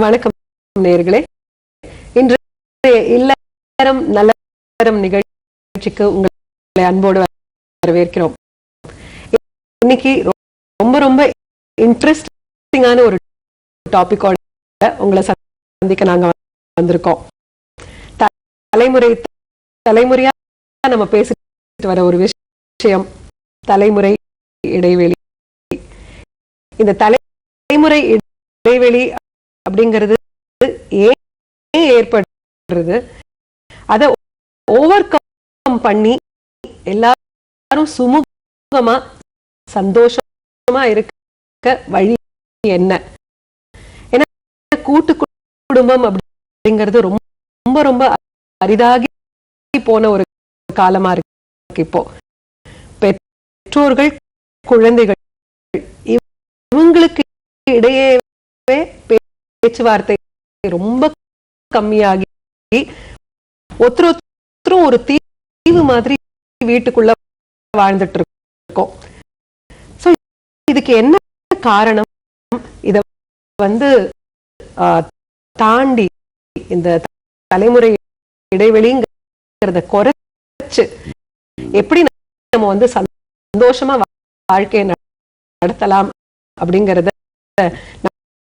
வணக்கம் நேயர்களே. இன்றைய இல்லறம் நல்லறம் நிகழ்ச்சிக்கு உங்களை அன்போடு வரவேற்கிறோம். இன்னைக்கு ரொம்ப ரொம்ப இன்ட்ரெஸ்டிங்கான ஒரு டாபிக்கோட உங்களை சந்திக்க நாங்க வந்திருக்கோம். தலைமுறையா நம்ம பேசிட்டு வர ஒரு விஷயம் தலைமுறை இடைவெளி. இந்த தலைமுறை இடைவெளி அப்படிங்கிறது ஏன் ஏற்படுறது, அதை ஓவர் கம் பண்ணி எல்லாரும் சுமூகமா சந்தோஷமா இருக்க வழி என்ன? ஏன்னா கூட்டு குடும்பம் அப்படிங்கிறது ரொம்ப ரொம்ப அரிதாகி போன ஒரு காலமா இருக்கு. இப்போ பெற்றோர்கள் குழந்தைகள் இவங்களுக்கு இடையே பேச்சுவார்த்தை ரொம்ப கம்மியாகி ஒருத்தரும் ஒரு தீவு மாதிரி வீட்டுக்குள்ள வாழ்ந்துட்டு இருக்கோம். சோ இதுக்கு என்ன காரணம்? இத தாண்டி இந்த தலைமுறை இடைவெளிங்கிறத குறைச்சு எப்படி நம்ம சந்தோஷமா வாழ்க்கையை நடத்தலாம் அப்படிங்கறத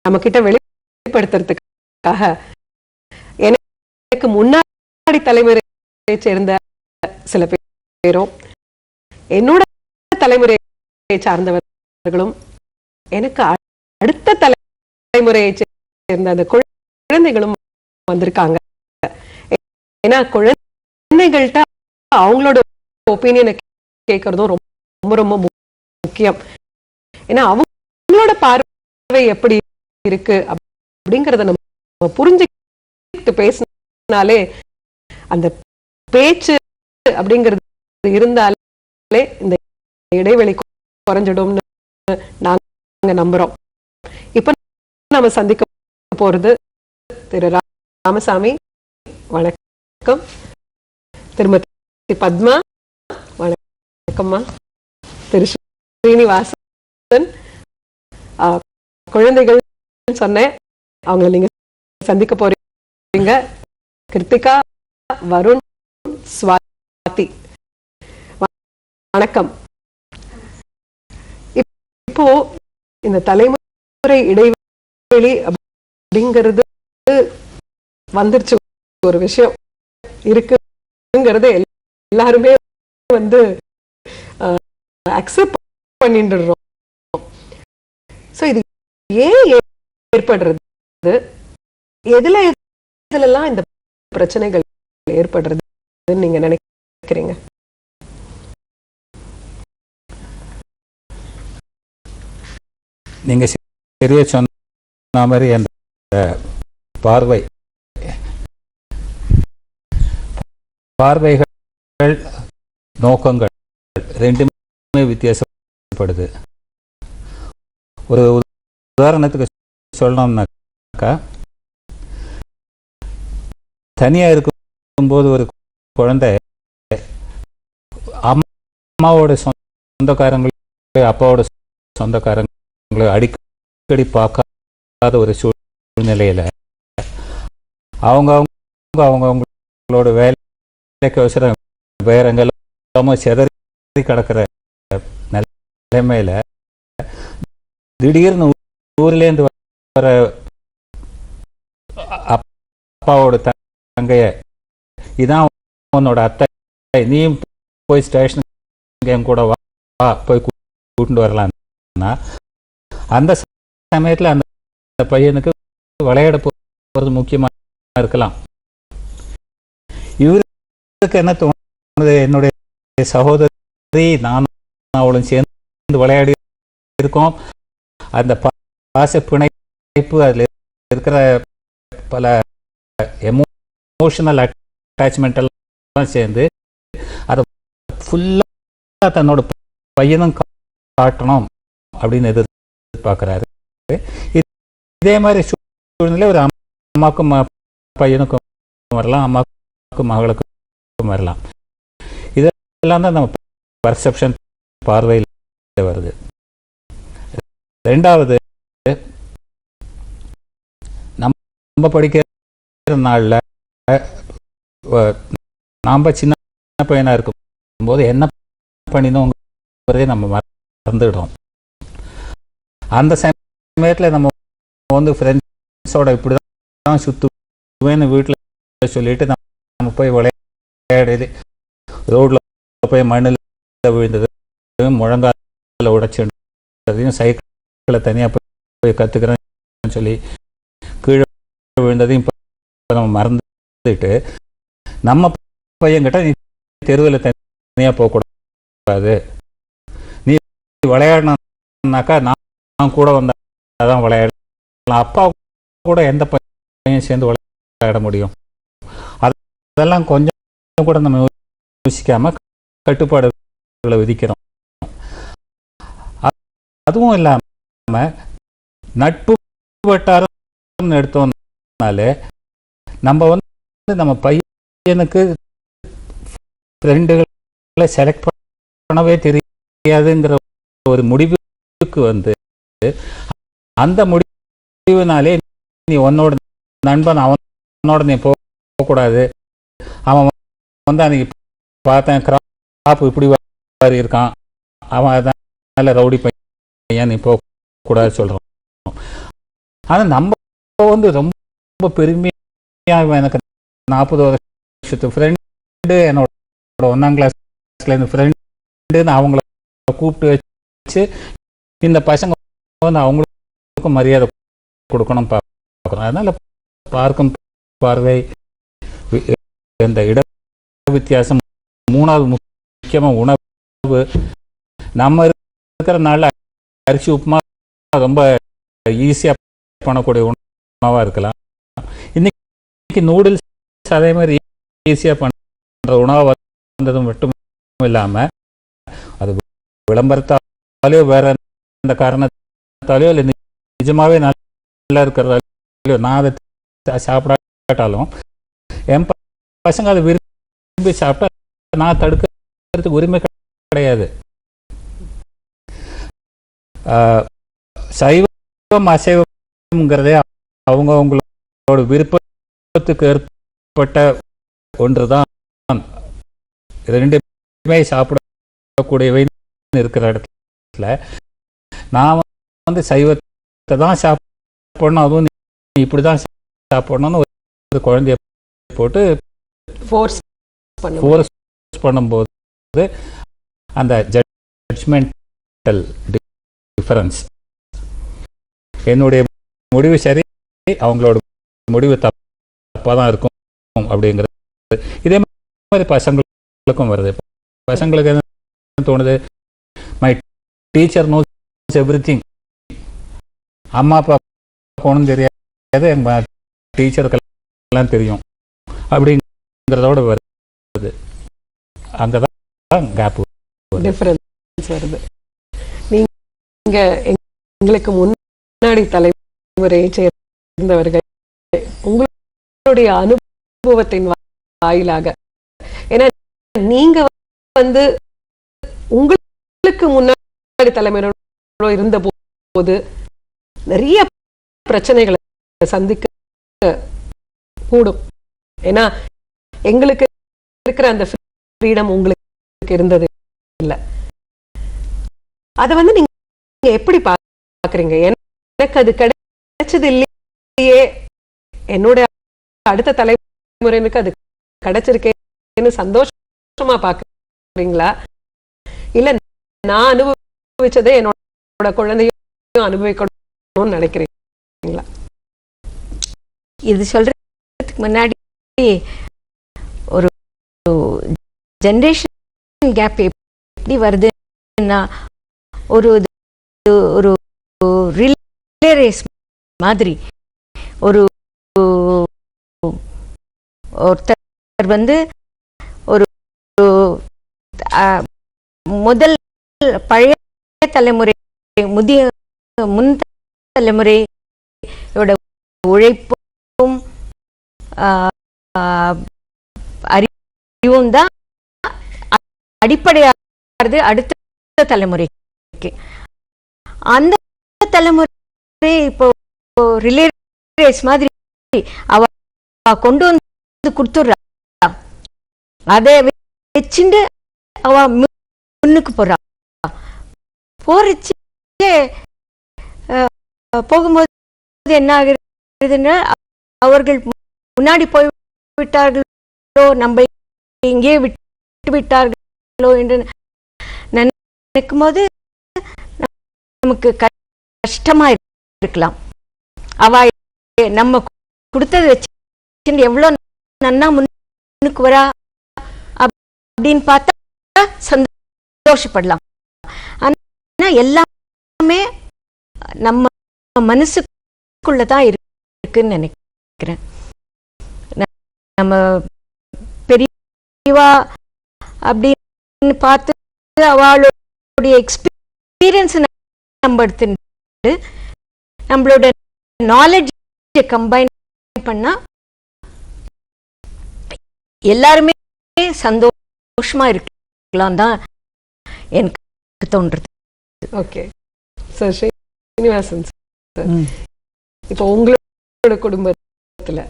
நம்ம கிட்ட வெளிப்படுத்துறதுக்காக எனக்கு முன்னாடி தலைமுறையை சேர்ந்த சில பேரும் என்னோட தலைமுறையை சார்ந்தவர்களும் எனக்கு அடுத்த தலைமுறையை சேர்ந்த அந்த குழந்தைகளும் வந்திருக்காங்க. ஏன்னா குழந்தைகள்கிட்ட அவங்களோட ஒப்பீனியனை கேட்கறதும் ரொம்ப ரொம்ப முக்கியம். ஏன்னா அவங்களோட பார்வை எப்படி இருக்கு அப்படிங்கறத நம்ம புரிஞ்சுக்கிட்டு பேசினாலே, அந்த பேச்சு அப்படிங்கிறது இருந்தாலே இந்த இடைவெளி குறைஞ்சிடும்னு நாங்க நம்புறோம். இப்ப நம்ம சந்திக்க போறது திரு ராமசாமி, வணக்கம். திருமதி பத்மா, வணக்கம்மா. திரு ஸ்ரீனிவாசன், குழந்தைகள் சொன்னேன், அவங்களை நீங்க சந்திக்க போறீங்க. கிருத்திகா, வருண், ஸ்வாதி, வணக்கம். இப்போ இந்த தலைமுறை இடைவெளி அப்படிங்கிறது வந்துருச்சு, ஒரு விஷயம் இருக்குங்கிறது எல்லாருமே அக்செப்ட் பண்ணிடுறோம். சோ இது ஏன் ஏற்படுறது, எதுலெல்லாம் இந்த பிரச்சனைகள் ஏற்படுறதுன்னு நீங்க நினைக்கிறீங்க? நீங்க சரியா சொன்ன மாதிரி அந்த பார்வைகள் நோக்கங்கள் ரெண்டுமே வித்தியாசப்படுது. ஒரு உதாரணத்துக்கு சொல்லணும்னாக்கா, தனியா இருக்கும்போது ஒரு குழந்தை அம்மாவோட சொந்தக்காரங்களை அப்பாவோட சொந்தக்காரங்களை அடிக்கடி பார்க்காத ஒரு சூழ்நிலையில அவங்களோட வேலைக்கு அவசரம் வேற எங்கெல்லாமோ செதறி கிடக்கிற நிலைமையில திடீர்னு ஊர்லேருந்து வர அப்பாவோட தங்கைய, இதான் உன்னோட அத்தை, நீயும் போய் ஸ்டேஷனுக்கு என் கூட வா, போய் கூட்டிட்டு வரலாம்னா அந்த சமயத்தில் அந்த பையனுக்கு விளையாட போகிறது முக்கியமாக இருக்கலாம். இவருக்கு என்ன தோணுது, என்னுடைய சகோதரி நானும் அவளும் சேர்ந்து விளையாடி இருக்கோம், அந்த பாச பிணைப்பு, அதில் இருக்கிற பல எமோஷனல் அட்டாச்மெண்ட் எல்லாம் சேர்ந்து அதை ஃபுல்லாக தன்னோட பையனும் காட்டணும் அப்படின்னு எதிர்பார்க்குறாரு. இதே மாதிரி சூழ்நிலை ஒரு அம்மாவுக்கும் பையனுக்கும் வரலாம், அம்மாவுக்கும் மகளுக்கும் வரலாம். இதெல்லாம் தான் நம்ம பர்செப்ஷன், பார்வையில் வருது. ரெண்டாவது, நம்ம படிக்கிற நாளில் நாம் சின்ன பையனாக இருக்கும்போது என்ன பண்ணினோங்கிறதே நம்ம மறந்துடுறோம். அந்த சமயத்தில் நம்ம வந்து ஃப்ரெண்ட்ஸோட இப்படி தான் சுற்றுவேன்னு வீட்டில் சொல்லிட்டு நம்ம போய் விளையாடுது, ரோட்டில் போய் மண்ணில் விழுந்தது, முழங்கால உடைச்சுன்றதையும், சைக்கிளை தனியாக போய் கற்றுக்கிறேன்னு சொல்லி கீழே விழுந்ததையும் இப்போ நம்ம மறந்துட்டு நம்ம பையன்கிட்ட நீ தெருவில் தனியாக போகக்கூடாது, நீ விளையாடினாக்கா நான் கூட வந்தால் விளையாடலாம், அப்பா கூட எந்த பையன் சேர்ந்து விளையாட முடியும், அதெல்லாம் கொஞ்சம் கூட நம்ம யோசிக்காமல் கட்டுப்பாடுகளை விதிக்கிறோம். அதுவும் இல்லாமல் நட்பு வட்டாரம் எடுத்தோம்னாலே நம்ம வந்து நம்ம பையனுக்கு ஃப்ரெண்டுகளை செலக்ட் பண்ணவே தெரியாதுங்கிற ஒரு முடிவுக்கு வந்து அந்த முடிவுனாலே நீ உன்னோட நண்பன் அவனோட நீ போகக்கூடாது, அவன் வந்து அன்னைக்கு பார்த்தேன் கிராப் இப்படி இருக்கான், அவன் அதனால ரவுடி பையன் நீ போகக்கூடாது சொல்கிறோம். ஆனால் நம்ம வந்து ரொம்ப பெருமையாக எனக்கு 40 வருஷத்து ஃப்ரெண்டு, என்னோட 1ஆம் கிளாஸ்ல இருந்து ஃப்ரெண்டுன்னு அவங்கள கூப்பிட்டு வச்சு இந்த பசங்க வந்து அவங்களுக்கும் மரியாதை கொடுக்கணும் பார்க்குறோம். அதனால் பார்க்கும் பார்வை, இந்த இட வித்தியாசம், மூணாவது முக்கியமாக உணவு. நம்ம இருக்கிற நாளில் அரிசி உப்புமா ரொம்ப ஈஸியாக பண்ணக்கூடிய உணவாக இருக்கலாம். இன்னைக்கு நூடுல்ஸ் அதே மாதிரி ஈஸியாக பண்ணுற உணவாக வந்தது மட்டும் இல்லாமல் அது விளம்பரத்தாலேயோ வேற எந்த காரணத்தாலேயோ இல்லை நிஜமாகவே நல்லா இருக்கிறதாலையோ நான் அதை சாப்பிடாட்டாலும் என் பசங்க அதை விரும்பி சாப்பிட்டா நான் தடுக்கிறதுக்கு உரிமை கிடையாது. சைவம் அசைவம்ங்கிறதே அவங்களோட விருப்பத்துக்கு ஏற்பட்ட ஒன்று தான். ரெண்டுமே சாப்பிடக்கூடியவைன்னு இருக்கிற இடத்துல நான் வந்து சைவத்தை தான் சாப்பிடணும், அதுவும் நீ இப்படி தான் சாப்பிடணும்னு ஒரு குழந்தைய போட்டு ஃபோர்ஸ் பண்ணும்போது அந்த ஜட்ஜ்மெண்டல் டிஃபரன்ஸ், என்னுடைய முடிவு சரி அவங்களோட முடிவு தப்பாக தான் இருக்கும் அப்படிங்கிறது இதே மாதிரி பசங்களுக்கும் வருது. பசங்களுக்கு என்ன தோணுது, மை டீச்சர் நோஸ் எவ்ரிதிங், அம்மா அப்பா ஒன்றும் தெரியாது, எங்கள் டீச்சருக்கெல்லாம் தெரியும் அப்படிங்கிறதோட வருது. அங்கே தான் கேப் டிஃபரன்ஸ் வருது. நீங்கள் எங்களுக்கு முன்னாடி தலைமுறையை சேர்ந்தவர்கள் உங்களுடைய அனுபவத்தின் வாயிலாக, ஏன்னா நீங்க வந்து உங்களுக்கு முன்னாடி தலைமுறை இருந்த போது நிறைய பிரச்சனைகளை சந்திக்க கூடும். ஏன்னா எங்களுக்கு இருக்கிற அந்த ஃப்ரீடம் உங்களுக்கு இருந்தது இல்லை. அதை வந்து நீங்க எப்படி பாக்குறீங்க? எனக்கு அது கிடைச்சது இல்லையே, என்னோட அடுத்த தலைமுறைக்கு அது கிடைச்சிருக்கேன்னு சந்தோஷமா பாக்குறீங்களா, இல்ல நான் அனுபவிச்சதே என்னோட குழந்தையும் அனுபவிக்கணும்னு நினைக்கிறீங்களா? இது சொல்றதுக்கு முன்னாடி ஒரு ஜெனரேஷன் கேப் எப்படி வருதுன்னா, ஒரு ஒரு ரிலே ரேஸ் மாதிரி ஒரு ஒருத்தர் வந்து ஒரு முதல் பழைய தலைமுறை முன் தலைமுறையோட உழைப்பும் அறிவும் தான் அடிப்படையாகிறது அடுத்த தலைமுறைக்கு. அந்த தலைமுறை இப்போ ரிலே ரேஸ் மாதிரி அவ கொண்டு வந்து கொடுத்துடுறா. அதை வச்சுட்டு அவ முன்னுக்கு போறா. போறச்சு போகும்போது என்ன ஆகுதுன்னா, அவர்கள் முன்னாடி போய் விட்டார்களோ, நம்ம இங்கே விட்டு விட்டார்களோ என்று நினைக்கும் போது நமக்கு கஷ்டமா இருக்கலாம். அவ நம்ம கொடுத்தது வச்சு எவ்வளவு நன்னா முன்னுக்கு வரா அப்படின்னு பார்த்தா சந்தோஷப்படலாம். ஆனா எல்லாமே நம்ம மனசுக்குள்ளதான் இருக்குன்னு நினைக்கிறேன். நம்ம பெரியவா அப்படின்னு பார்த்து அவளுடைய எக்ஸ்பீரியன்ஸ் நம்ம எடுத்துட்டு நம்மளோட நாலேஜ் கம்பைன் பண்ணா எல்லாருமே சந்தோஷமா இருக்கலாம் தான் எனக்கு தோன்றது. ஓகே சார், ஸ்ரீனிவாசன் சார், இப்போ உங்களோட குடும்பத்துல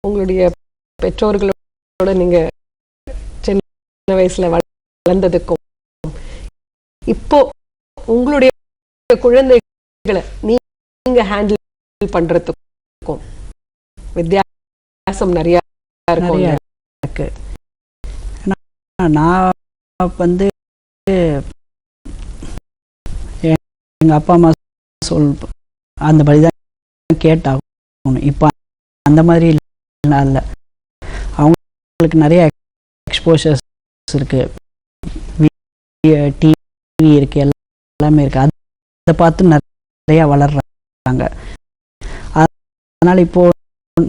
உங்களுடைய பெற்றோர்களோட நீங்க சின்ன வயசுல வளர்ந்ததுக்கும் இப்போ உங்களுடைய குழந்தைகளை நீங்க ஹேண்டில் பண்றதுக்கும் வித்தியாசம் நிறைய இருக்கு. நான் வந்து எங்க அப்பா அம்மா அந்த மாதிரிதான் கேட்டாகணும். இப்போ அந்த மாதிரி இல்லை. அவங்களுக்கு நிறைய எக்ஸ்போஷர்ஸ் இருக்கு, டிவி இருக்கு, எல்லாமே இருக்கு. அதை பார்த்து நிறைய வளர்றாங்க. அதனால இப்போ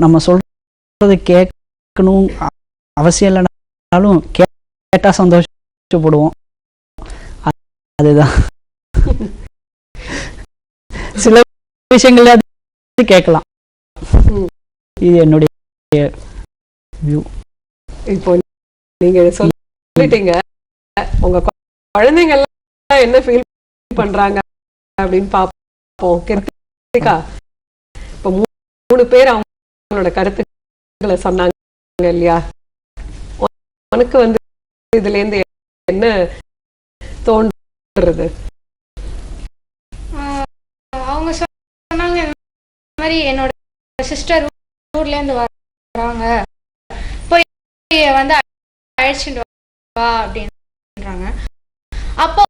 நம்ம சொல்றது கேட்கணும் அவசியம் இல்லைனாலும் கேட்டா சந்தோஷப்படுவோம். அதுதான் சில விஷயங்கள்ல கேட்கலாம். இது என்னுடைய வியூ. இப்போ நீங்க சொல்லிட்டீங்க, உங்க குழந்தைங்க எல்லாம் என்ன ஃபீல் பண்றாங்க அப்படின்னு பாப்போம். கிருத்திகா, இப்போ 3 பேர் அவங்களோட கருத்துக்களை சொன்னாங்க இல்லையா? உனக்கு வந்து இதுல இருந்து என்ன தோன்றுறது? அவங்க சொன்னாங்க இந்த மாதிரி என்னோட சிஸ்டர் ஊர்ல இருந்து வராங்க, போய் வந்து அழைச்சிட்டு வா அப்படின்றாங்க. அப்போ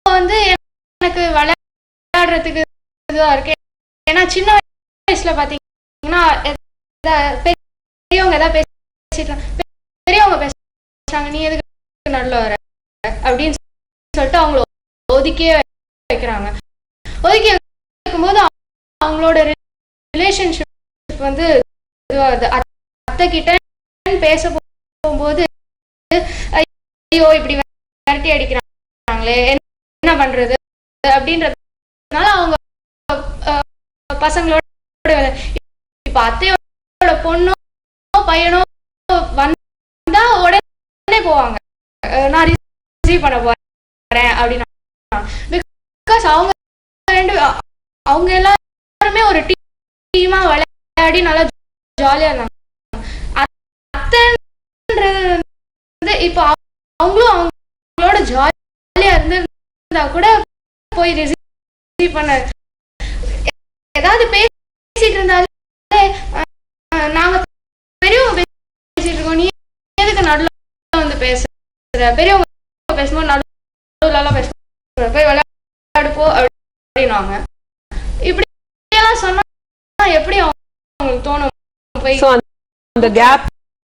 வந்து எனக்கு விளையாடுறதுக்கு இதுவா இருக்கு. ஏன்னா சின்ன வயசுல பாத்தீங்கன்னா பெரியவங்க ஏதாவது பேசிட்டு பெரியவங்க பேசுறாங்க, நீ எதுக்கு நடுல வர அப்படின்னு சொல்லிட்டு அவங்கள ஒதுக்கியே வைக்கிறாங்க. ஒதுக்கி வைக்கும்போது அவங்களோட ரிலேஷன்ஷிப் வந்து அத்தை கிட்ட பேச போகும்போது ஐயோ இப்படி விரட்டி அடிக்கிறாங்களே என்ன பண்றது அப்படின்றதுனால அவங்க பசங்களோட இப்ப அத்தையோட பொண்ணோ பையனோ வந்தா உடனே போவாங்க, நான் ரிசீவ் பண்ண போறேன் அப்படின்னா. பிகாஸ் அவங்க எல்லாருமே ஒரு டீமா விளையாடி நல்லா ஜாலியா இருந்தாங்க. அத்தைன்றது வந்து இப்ப அவங்களும் அவங்களோட ஜாலியா இருந்தா கூட போய் ரிசீவ் பண்ண ஏதாவது பேசிட்டு இருந்தாலே நாங்க பெரியவங்க பேசிட்டு இருக்கோம், நீ எதுக்கு நடுல வந்து பேசுற, பெரியவங்க பேசும்போது நடுவுல பேச போய் விளையாடு போ அப்படின்னாங்க. இப்படி எல்லாம் சொன்னா எப்படி அவங்களுக்கு தோணும்? போய் அந்த கேப்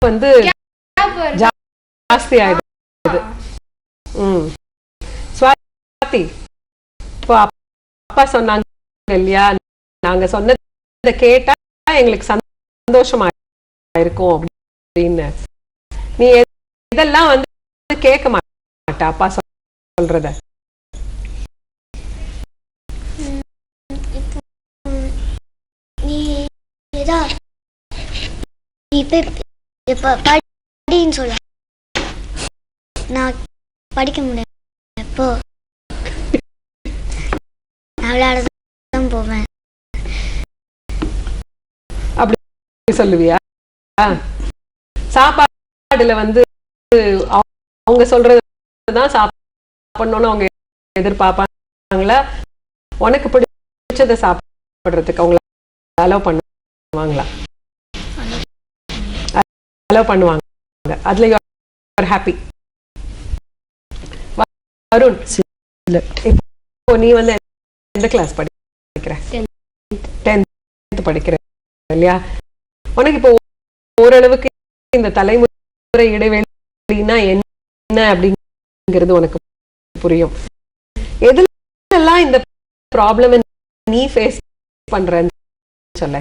வந்து ஜாஸ்தி ஆயிடுது. ஸ்வாதி, இப்போ அப்பா சொன்னாங்க இல்லையா, நாங்க சொன்னதை கேட்டா எங்களுக்கு சந்தோஷமா இருக்கும் அப்படின்னு. நீ இதெல்லாம் வந்து கேட்க மாட்ட அப்பா சொல்றத? நீ படின்னு சொல்ல, நான் படிக்க முடியாது. எப்போ நான் விளையாட தான் போவேன். சொல்லுவியா? சாப்பாடுல வந்து அவங்க சொல்றதுதான் சாப்பிடணும்னு அவங்க எதிர்பார்ப்பாங்களா? உனக்கு பிடிச்சதை சாப்பிடுறதுக்கு அவங்கள அலோவ் பண்ணுவாங்களா? அலோவ் பண்ணுவாங்க. அதுல யூ ஆர் ஹாப்பி. அருண், இப்போ நீ வந்து எந்த கிளாஸ் படிக்கிற? 10th படிக்கிற இல்லையா? உனக்கு இப்போ ஓரளவுக்கு இந்த தலைமுறை இடைவெளினா என்ன அப்படிங்கிறது உனக்கு புரியும். எதுலாம் இந்த ப்ராப்ளம் நீ ஃபேஸ் பண்றன்னு சொல்ல.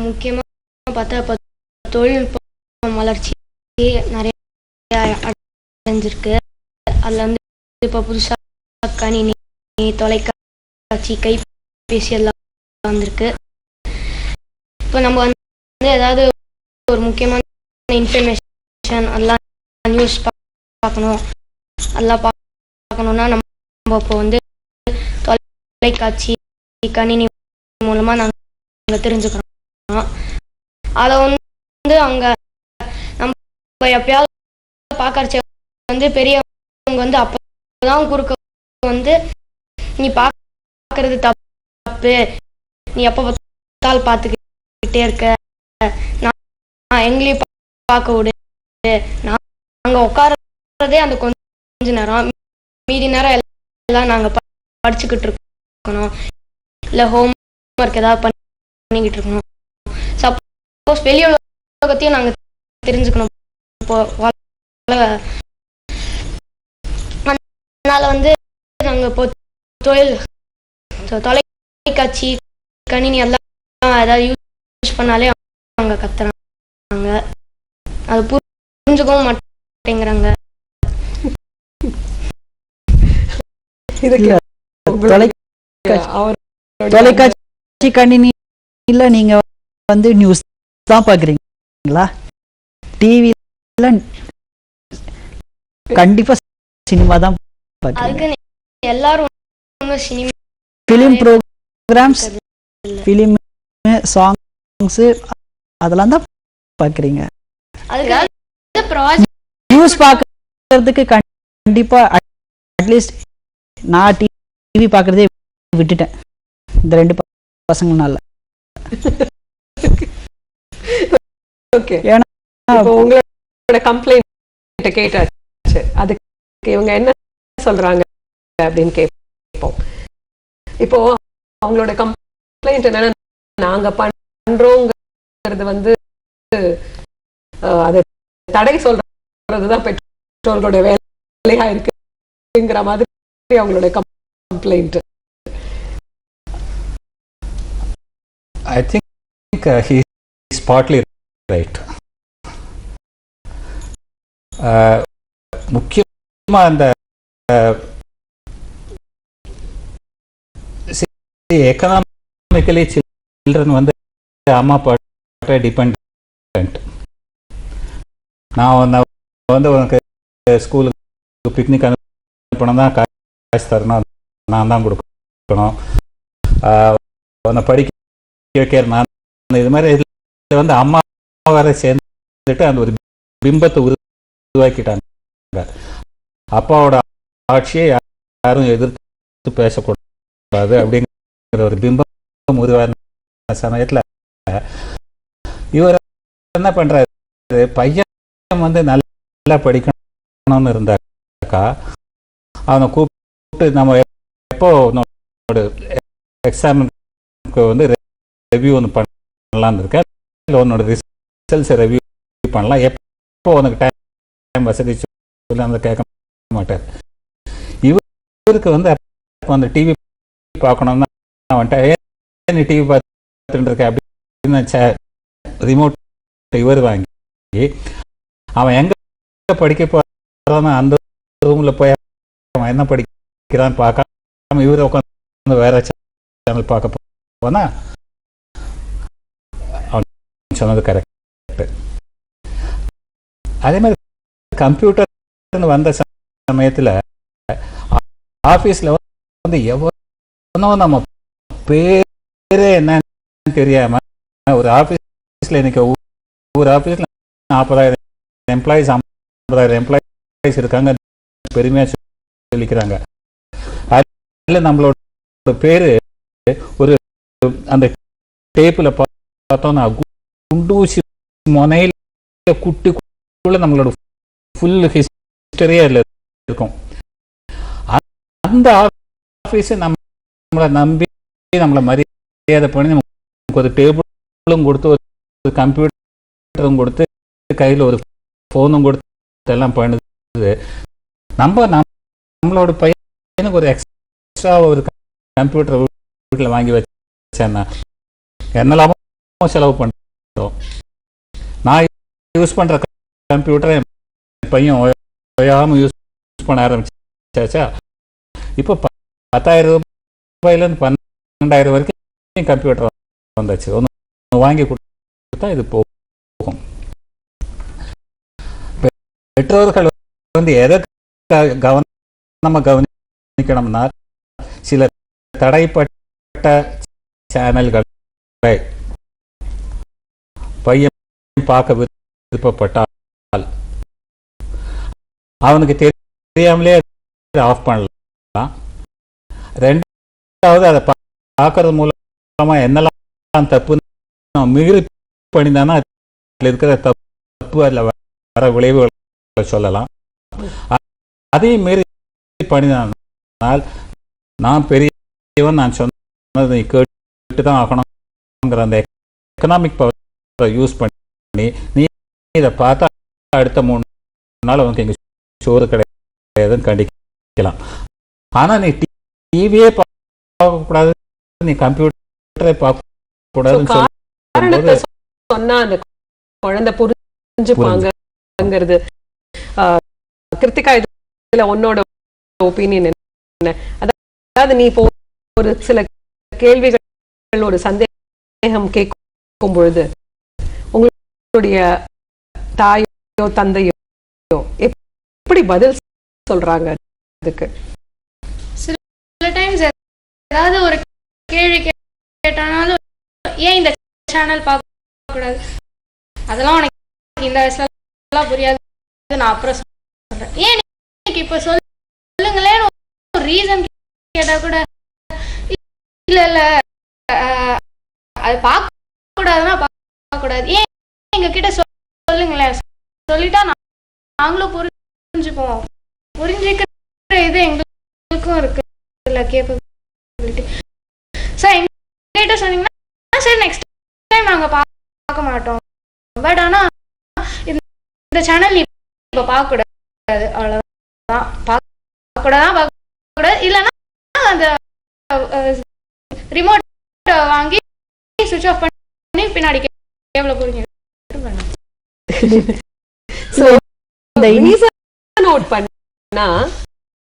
முக்கியமா பார்த்தா இப்போ தொழில்நுட்பம் வளர்ச்சி நிறைய அடைஞ்சிருக்கு. அதில் வந்து இப்போ புதுசாக கணினி, தொலைக்காட்சி, கைபேசி எல்லாம் வந்திருக்கு. இப்போ நம்ம வந்து ஏதாவது ஒரு முக்கியமான இன்ஃபர்மேஷன் அதெல்லாம் நியூஸ் பார்க்கணும், அதெல்லாம் பார்க்கணுன்னா நம்ம இப்போ வந்து தொலைக்காட்சி, கணினி மூலமாக நாங்கள் தெரிஞ்சுக்கிறோம். அதை வந்து அங்கே நம்ம எப்பயாவது பார்க்கறச்ச வந்து பெரியவங்க வந்து அப்போதான் குறுக்க வந்து நீ பார்க்கறது தப்பு, நீ எப்போ பார்த்தாலும் பார்த்துக்கிட்டே இருக்க, நான் எங்களையும் பார்க்க விடு, நாங்கள் உட்காரதே அந்த கொஞ்ச நேரம், மீதி நேரம் எல்லாம் நாங்கள் படிச்சுக்கிட்டு இருக்கணும், இல்லை ஹோம் ஒர்க் ஏதாவது பண்ணிக்கிட்டு இருக்கணும். சப்போஸ் வெளி உலகத்தையும் நாங்கள் தெரிஞ்சுக்கணும். இப்போ அதனால வந்து நாங்கள் இப்போ தொலைக்காட்சி, கணினி எல்லாம் ஏதாவது யூஸ் பண்ணாலே அவங்க கத்துறாங்க, அது புரிஞ்சுக்கவும் மாட்டேங்கிறாங்க. தொலைக்காட்சி கணினி இல்ல நீங்க வந்து நியூஸ் தான் பாக்குறீங்களா? டிவில கண்டிப்பா சினிமா தான் பாக்குறீங்க. எல்லாரும் ஃபிலிம் ப்ரோக்ராம்ஸ், ஃபிலிம் சாங்ஸ் அதெல்லாம் தான் பாக்குறீங்க. நியூஸ் பார்க்கறதுக்கு கண்டிப்பா அட்லீஸ்ட் நான் டிவி பார்க்கறதே விட்டுட்டேன் இந்த 2 பசங்களால. ஓகே, இப்போ உங்களோட கம்ப்ளைண்ட் கேட்டாச்சு, அதுக்கு இவங்க என்ன சொல்றாங்க அப்படின்னு கேட்போம். இப்போ அவங்களோட கம்ப்ளைண்ட் என்னன்னா, நாங்க பண்றோங்கிறது வந்து அதை தடை சொல்றதுதான் பெற்றோர்களோட வேலையா இருக்குங்கிற மாதிரி அவங்களோட complaint. I think he is partly right. முக்கியமா அந்த எக்கனாமிக்கலி சில்ட்ரன் வந்து அம்மா அப்பாட்ட டிபெண்ட். நான் வந்து உனக்கு ஸ்கூலுக்கு பிக்னிக் அனுப்பணும் தான் காசு தரணும், நான் தான் கொடுக்கணும், உன்னை படிக்க வைக்கிற நான், இது மாதிரி இதில் வந்து அம்மா வர சேர்ந்துட்டு அந்த ஒரு பிம்பத்தை உருவாக்கிட்டாங்க. அப்பாவோட ஆட்சியை யாரும் எதிர்த்து பேசக்கூடாது அப்படிங்கிற ஒரு பிம்பம் உருவான சமயத்தில் இவர் என்ன பண்றாரு, பையன் வந்து நல்லா படிக்கணும்னு இருந்தாக்கா அவனை கூப்பிட்டு நம்ம எப்போ எக்ஸாமுக்கு வந்து ரிவ்யூ ஒன்று பண்ணலான்னு இருக்கேன், இல்லை உன்னோட ரிசல்ட்ஸை ரிவ்யூ பண்ணலாம், எப்போ உனக்கு டைம் வசதி சொல்லி அந்த கேட்க மாட்டார். இவருக்கு வந்து அப்போ அந்த டிவி பார்க்கணும்னா வந்துட்டு ஏன் நீ டிவி பார்த்துட்டு இருக்க அப்படின்னு ரிமோட் இவர் வாங்கி அவன் எங்கே படிக்க போகிறான்னு அந்த ரூமில் போய் அவன் என்ன படிக்கிறான்னு பார்க்காம இவர் உட்காந்து வேற சேனல் பார்க்க போனா அவன் சொன்னது கரெக்ட். அதே மாதிரி கம்ப்யூட்டர்னு வந்த சமயத்தில் ஆஃபீஸில் வந்து எவ்வளோ நம்ம பேரே என்னன்னு தெரியாமல் ஒரு ஆஃபீஸ் ஆஃபீஸில் இன்றைக்கி ஒவ்வொரு ஆஃபீஸில் 40,000 எம்ப்ளாயிஸ் 50,000 எம்ப்ளாயிஸ் இருக்காங்க, பெருமையாக சொல்லிக்கிறாங்க. அதில் நம்மளோட பேர் ஒரு அந்த டேப்பில் பார்த்தோன்னா குண்டூசி முனையில் குட்டிக்குள்ள நம்மளோட ஃபுல் ஹிஸ்டரியே அதில் இருக்கும். அந்த ஆஃபீஸை நம்மளை நம்பி நம்மளை மரியாதை பண்ணி நமக்கு ஒரு டேபிளும் கொடுத்து ஒரு கம்ப்யூட்டரும் கொடுத்து கையில் ஒரு ஃபோனும் கொடுத்து எல்லாம் பண்ணுது. நம்மளோட பையனுக்கு ஒரு எக்ஸ்ட்ரா ஒரு கம்ப்யூட்டர் வீட்டில் வாங்கி வச்சேன்னா என்ன லாபம் செலவு பண்ணுறோம். நான் யூஸ் பண்ணுற கம்ப்யூட்டரை என் பையன் ஓயாமல் யூஸ் பண்ண ஆரம்பிச்சாச்சா, இப்போ 10,000 ரூபாயிலேருந்து 12,000 வரைக்கும் கம்ப்யூட்டர் வந்தாச்சு. ஒன்று வாங்கி கொடுத்தா இது போகும். பெற்றோர்கள் எதை கவனமாக கவனிக்கணும்னா, சில தடைப்பட்ட சேனல்களை பையன் பார்க்க விருப்பப்பட்டால் அவனுக்கு தெரியாமலே ஆஃப் பண்ணலாம். ரெண்டாவது, அதை பார்க்கறது மூலமாக என்னெல்லாம் தப்புன்னு மீறி பண்ணிதானா அதில் இருக்கிற தப்பு அதில் வர விளைவுகளை சொல்லலாம். அதையும் மீறி பண்ணினால் நான் பெரியவன், நான் சொன்னது நீ கேட்டு தான் ஆகணுங்கிற அந்த எக்கனாமிக் பவரை யூஸ் பண்ணி நீ இதை பார்த்தா அடுத்த 3 நாள் உனக்கு எங்கள் சோறு கிடையாதுன்னு கண்டிக்கலாம். ஆனால் நீ டிவியே பார்க்கக்கூடாது, நீ கம்ப்யூட்டரை பார்க்கக்கூடாதுன்னு காரணத்தை சொன்னா அந்த குழந்தை புரிஞ்சுப்பாங்கிறது. கிருத்திகா, இதுல உன்னோட ஒப்பீனியன் என்ன? அதாவது நீ இப்போ ஒரு சில கேள்விகள், ஒரு சந்தேகம் கேட்கும் பொழுது உங்களுடைய தாயோ தந்தையோ எப்படி பதில் சொல்றாங்க அதுக்கு? சில டைம்ஸ் ஏதாவது ஒரு கேள்வி கேட்டானாலும் ஏன் இந்த சேனல் பார்க்க கூடாது, அதெல்லாம் உனக்கு இந்த வயசுல எல்லாம் புரியாது, நான் அப்புறம் சொல்றேன், ஏன் இப்ப சொல்லுங்களேன்னு ஒரு ரீசன் கேட்டா கூட இல்ல இல்ல அது பார்க்க கூடாதுன்னா பார்க்க கூடாது, ஏன் எங்க கிட்ட சொல்லுங்களேன், சொல்லிட்டா நாங்களும் புரிஞ்சுப்போம். புரிஞ்சுக்கிற இது எங்களுக்கும் இருக்கு இல்ல கேப்பபிலிட்டி. சார் எங்கிட்ட சொன்னீங்கன்னா சரி நெக்ஸ்ட் டைம் நாங்க பார்க்க மாட்டோம், பட் ஆனா இந்த சேனல் இப்ப பார்க்க கூடாது, அவ்வளவுதான், பார்க்க கூடாது, இல்லைன்னா அந்த ரிமோட் வாங்கி சுவிட்ச் ஆஃப் பண்ணி பின்னாடி கேபிள புரிஞ்சு நோட் பண்ணா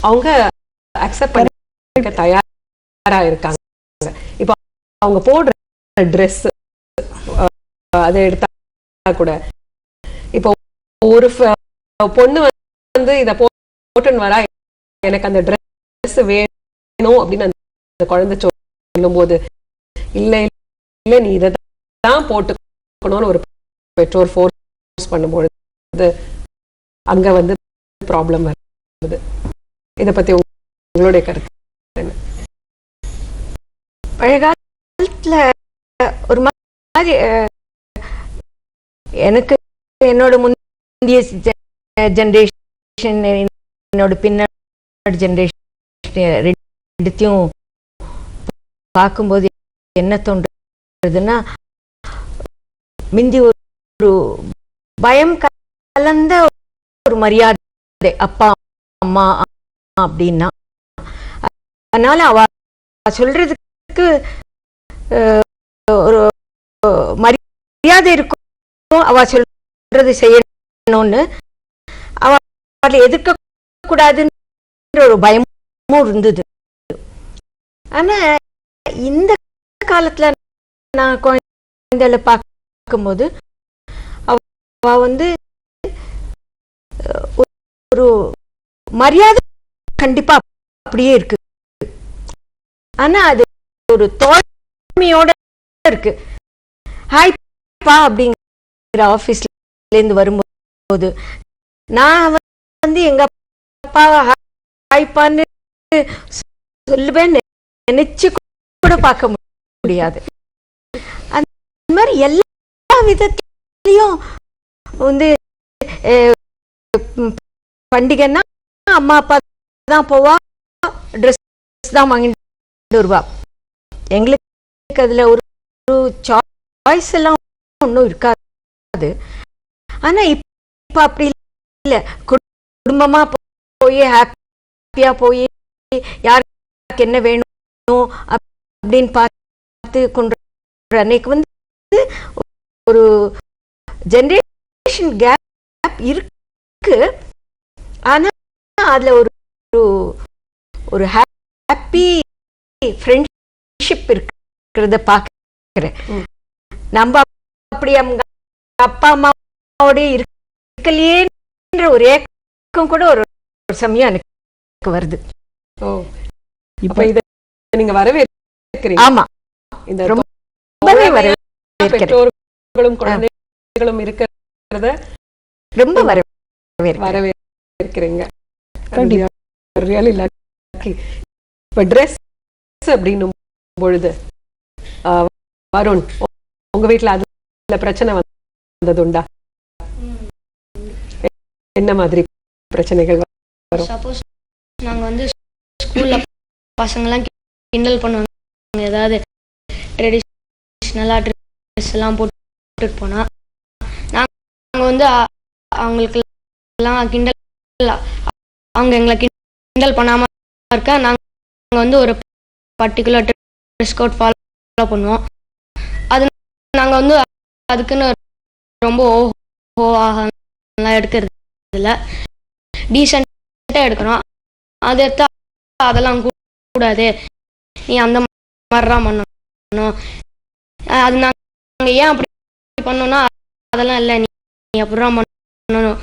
அவங்க அக்செப்ட் பண்ணிக்க தயாரா இருக்காங்க. இப்போ அவங்க போடுற ட்ரெஸ் அதை எடுத்தா கூட, இப்போ ஒரு பொண்ணு வந்து இதை போட்டுன்னு வரா, எனக்கு அந்த ட்ரெஸ் வேணும் அப்படின்னு அந்த குழந்தை சொல்லும் போது இல்லை இல்லை நீ இதை தான் போட்டுக்கணும்னு ஒரு பெற்றோர் ஃபோர்ஸ் பண்ணும்பொழுது அங்க வந்து ப்ராப்ளம் வருது. இதை பத்தி உங்களுடைய கருத்து என்ன? பழைய காலத்துல ஒரு மாதிரி எனக்கு என்னோட முந்தைய ஜென்ரேஷன், என்னோட பின்னாடி ஜென்ரேஷன் ரெண்டுத்தையும் பார்க்கும்போது என்ன தோன்றதுன்னா, மிந்தி ஒரு பயம் கலந்த ஒரு மரியாதை அப்பா அம்மா அப்படின்னா, அதனால அவ சொல்றதுக்கு ஒரு மரியாதை இருக்கும், அவ சொல்றது செய்யணும்னு, அவளை எதிர்க்க கூடாதுன்ற ஒரு பயமும் இருந்தது. ஆனா இந்த காலத்துல நான் குழந்தைகளை பார்க்கும்போது அவ வந்து ஒரு மரியாதை கண்டிப்பா அப்படியே இருக்கு, ஆனா அது ஒரு தோழமையோட இருக்கு. ஹாய் ஹாய்ப்பா அப்படிங்கிற ஆஃபீஸ்லேருந்து வரும்போது நான் வந்து எங்க அப்பாவை ஹாய்ப்பான்னு சொல்லுவேன்னு நினைச்சு கூட பார்க்க முடியாது. அந்த மாதிரி எல்லா விதத்திலையும் வந்து பண்டிகைன்னா அம்மா அப்பா தான் போவா, ட்ரெஸ் தான் வாங்கிட்டு வருவா. எங்களுக்கு அதுல ஒரு சாய்ஸ் எல்லாம் ஒன்றும் இருக்காது. ஆனா இப்ப அப்படி இல்லை, குடும்பமா போய் ஹாப்பியா போய் யாருக்கு என்ன வேணும் அப்படின்னு பார்த்து கொண்டு அன்னைக்கு வந்து ஒரு ஜெனரேஷன் கேப் இருக்கு. ஆனா அதுல ஒரு ஒரு ஹாப்பி ஃப்ரெண்ட்ஷிப் இருக்கிறத பார்க்கிறேன். நம்ம அப்படி அவங்க அப்பா அம்மாவோட இருக்கலையேன்ற ஒரு ஏக்கம் கூட ஒரு சமயம் எனக்கு வருது. ஓ, இப்ப இத நீங்க வரவேற்கிறீங்க? ஆமா, இந்த ரொம்பவே வரவேற்கிறேன். பெற்றோர்களும் குழந்தைகளும் இருக்கிறத ரொம்ப வரவேற்கிறீங்க. Really lucky. இப்ப ட்ரெஸ் அப்படின்னும் பொழுது வருண், உங்க வீட்டுல அதுல பிரச்சனை வந்தது உண்டா? என்ன மாதிரி பிரச்சனைகள் வரும்? சப்போஸ் நாங்க வந்து ஸ்கூல்ல பசங்கெல்லாம் கிண்டல் பண்ணுவாங்க, ஏதாவது ட்ரெடிஷ்னலா ட்ரெஸ் எல்லாம் போட்டு போனா நாங்க வந்து அவங்களுக்கு எல்லாம் கிண்டல், அவங்க எங்களை கிண்டல் பண்ணாம இருக்க நாங்க வந்து ஒரு பர்டிகுலர் ட்ரெஸ் கோட் ஃபாலோ பண்ணுவோம். அது நாங்க வந்து அதுக்குன்னு ரொம்ப ஓஹோலாம் எடுக்கிறது இல்லை, டீசெண்டா எடுக்கணும். அது எடுத்தா அதெல்லாம் கூடாது, நீ அந்த மாதிரிலாம் பண்ணணும், அது நாங்கள் ஏன் அப்படி பண்ணோம்னா அதெல்லாம் இல்லை, நீ அப்படிலாம் பண்ணணும்,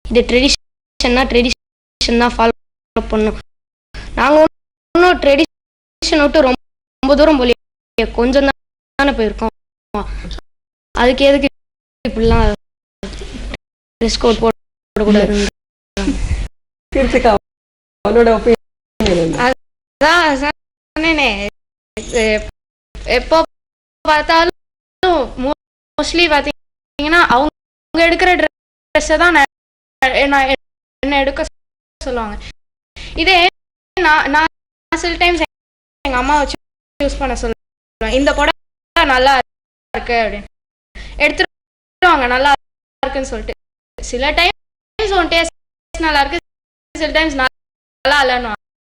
இது ட்ரெடிஷன்னா ட்ரெடிஷன் தான் ஃபாலோ பண்ணணும். நாங்கள் ஒன்றும் ட்ரெடிஷன் விட்டு ரொம்ப தூரம் போலியே, கொஞ்சம் தானே போயிருக்கோம். அதுக்கு எதுக்கு இப்படிலாம் ட்ரெஸ் கோட் போடக்கூடாது? எப்போ பார்த்தாலும் மோஸ்ட்லி பார்த்தீங்கன்னா அவங்க எடுக்கிற ட்ரெஸ்ஸை தான் என்ன எடுக்க சொல்லுவாங்க. இதே நான் சில டைம்ஸ் எங்கள் அம்மா வச்சு யூஸ் பண்ண சொல்லுவேன், இந்த புடவை நல்லா இருக்கு அப்படின்னு எடுத்துருவாங்க, நல்லா இருக்குன்னு சொல்லிட்டு. சில டைம்ஸ் உன் டேஸ்ட் நல்லா இருக்கு, சில டைம்ஸ் நல்லா இல்லைன்னு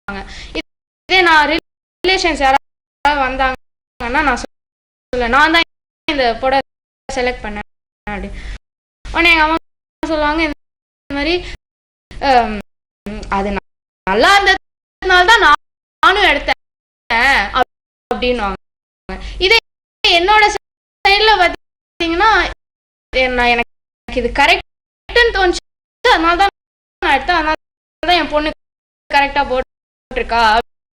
வாங்க. இதே நான் ரிலேஷன்ஸ் யாராவது வந்தாங்கன்னா நான் சொல்லுவேன், நான் தான் இந்த புடவை செலக்ட் பண்ணேன் அப்படி. உடனே எங்கள் அம்மா சொல்லுவாங்க இந்த மாதிரி அது நல்லா இருந்ததுனால தான் நானும் எடுத்தேன் அப்படின்னு. இதே என்னோட சைட்ல பார்த்தீங்கன்னா எனக்கு இது கரெக்டுன்னு தோணுச்சு, அதனால தான் நான் எடுத்தேன், அதனால தான் என் பொண்ணு கரெக்டா போட்டிருக்கா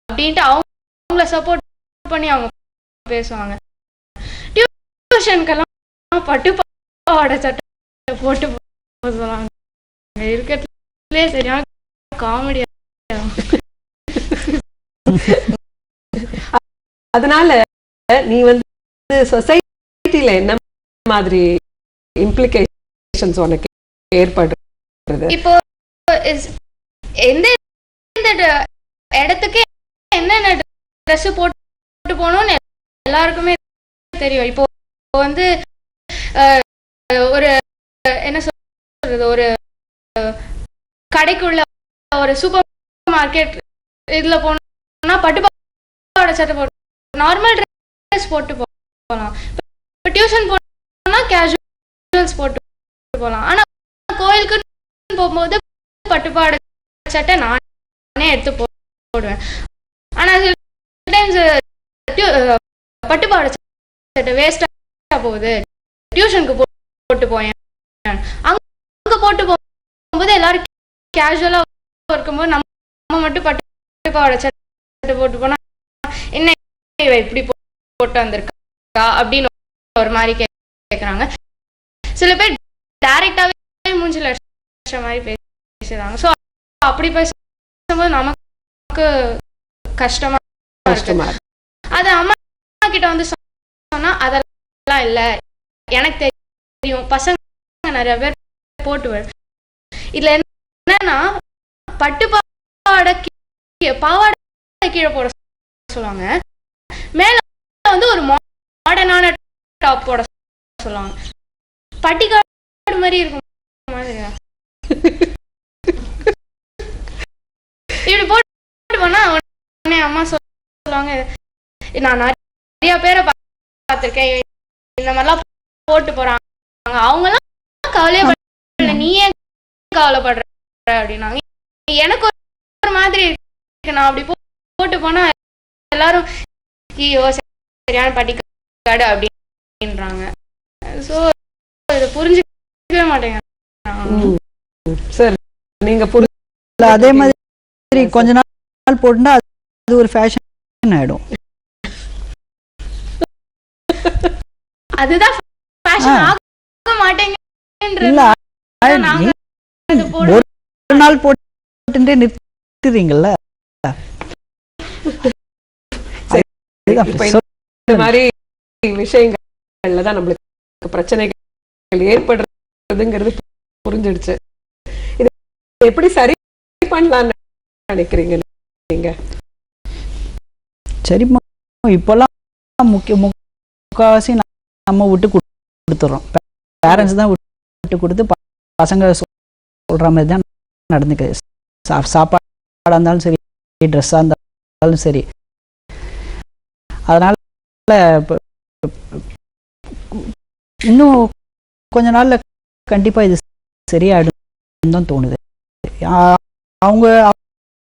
அப்படின்ட்டு அவங்கள சப்போர்ட் பண்ணி அவங்க பேசுவாங்க. டியூஷனுக்கெல்லாம் பட்டு பாவாடை சட்டை போட்டு சொல்லுவாங்க, இருக்கிறதுலே சரியான காமெடியா. அதனால நீ வந்து சொசைட்டில என்ன மாதிரி இம்ப்ளிகேஷன்ஸ் உனக்கு ஏற்படுறது? இப்போ எந்த இடத்துக்கு என்னென்ன ட்ரெஸ் போட்டு போகணும்னு எல்லாருக்குமே தெரியும். இப்போ வந்து ஒரு என்ன சொல்றது, ஒரு கடைக்குள்ள ஒரு சூப்பர் மார்க்கெட் இதுல போனோம்னா பட்டு பாவாடை சட்டை போட்டு நார்மல் ட்ரெஸ் போட்டு போகலாம். இப்போ டியூஷன் போனா கேஷுவல்ஸ் போட்டு போகலாம். ஆனா கோயிலுக்கு போகும்போது பட்டு பாவாடை சட்டை நானே எடுத்து போடுவேன். ஆனா சில டைம்ஸ் பட்டு பாவாடை சட்டை வேஸ்டா போகுது, டியூஷனுக்கு போட்டு போயேன், அங்க போட்டு போகும்போது எல்லாரும் கேஷுவலா இருக்கும்போது நம்ம மட்டும் பட்டு பாவாடை சட்டை போட்டு போனா என்ன இப்படி போட்டு வந்திருக்கா அப்படின்னு ஒரு மாதிரி கேட்குறாங்க. சில பேர் டைரக்டாவே மூஞ்சில அடிச்ச மாதிரி பேசுறாங்க. ஸோ அப்படி பேசும்போது நமக்கு கஷ்டமா இருக்கு. அது அம்மா கிட்ட வந்து சொன்னா அதெல்லாம் இல்லை, எனக்கு தெரியும், பசங்க நிறைய பேர் போட்டு இதுல என்னன்னா பட்டு பாவாடை கீழே போட சொல்லுவாங்க, மேல வந்து ஒரு மாடர்னான டாப் போட சொல்லுவாங்க. பட்டிக்காடு மாதிரி இருக்கும் மாதிரியா இப்படி போட்டு போனா உடனே அம்மா சொல்லுவாங்க, நான் நிறைய பேரை பார்த்திருக்கேன் இந்த மாதிரிலாம் போட்டு போறாங்க, அவங்கெல்லாம் கவலையே படல, நீ ஏன் கவலைப்படுற அப்படின்னாங்க. எனக்கு ஒரு மாதிரி இருக்கு, நான் அப்படி போட்டு போனா எல்லாரும் ஐயோ சரியான பட்டிக்காடு அப்படின்றாங்க. ஸோ இதை புரிஞ்சுக்கவே மாட்டேங்க. சார் நீங்க அதே மாதிரி கொஞ்ச நாள் போட்டுனா அது ஒரு ஃபேஷன் ஆயிடும். அதுதான் ஃபேஷன் ஆக மாட்டேங்குது. ஒரு நாள் போட்டு நிறுத்துறீங்கல்ல, இந்த மாதிரி விஷயங்கள்ல தான் நம்மளுக்கு பிரச்சனைகள் ஏற்படுறதுங்கிறது புரிஞ்சிடுச்சு. இது எப்படி சரி பண்ணலாம்னு நினைக்கிறீங்க நீங்க? சரி, இப்பெல்லாம் முக்காவாசி நம்ம விட்டு கொடுத்துறோம். பேரண்ட்ஸ் தான் விட்டு கொடுத்து பசங்க சொல்ற மாதிரி தான் நடந்துக்குது. சாப்பாடாக இருந்தாலும் சரி, ட்ரெஸ்ஸாக இருந்தாலும் சரி. அதனால இன்னும் கொஞ்ச நாள்ல கண்டிப்பா இது சரியாயிடும் தான் தோணுது.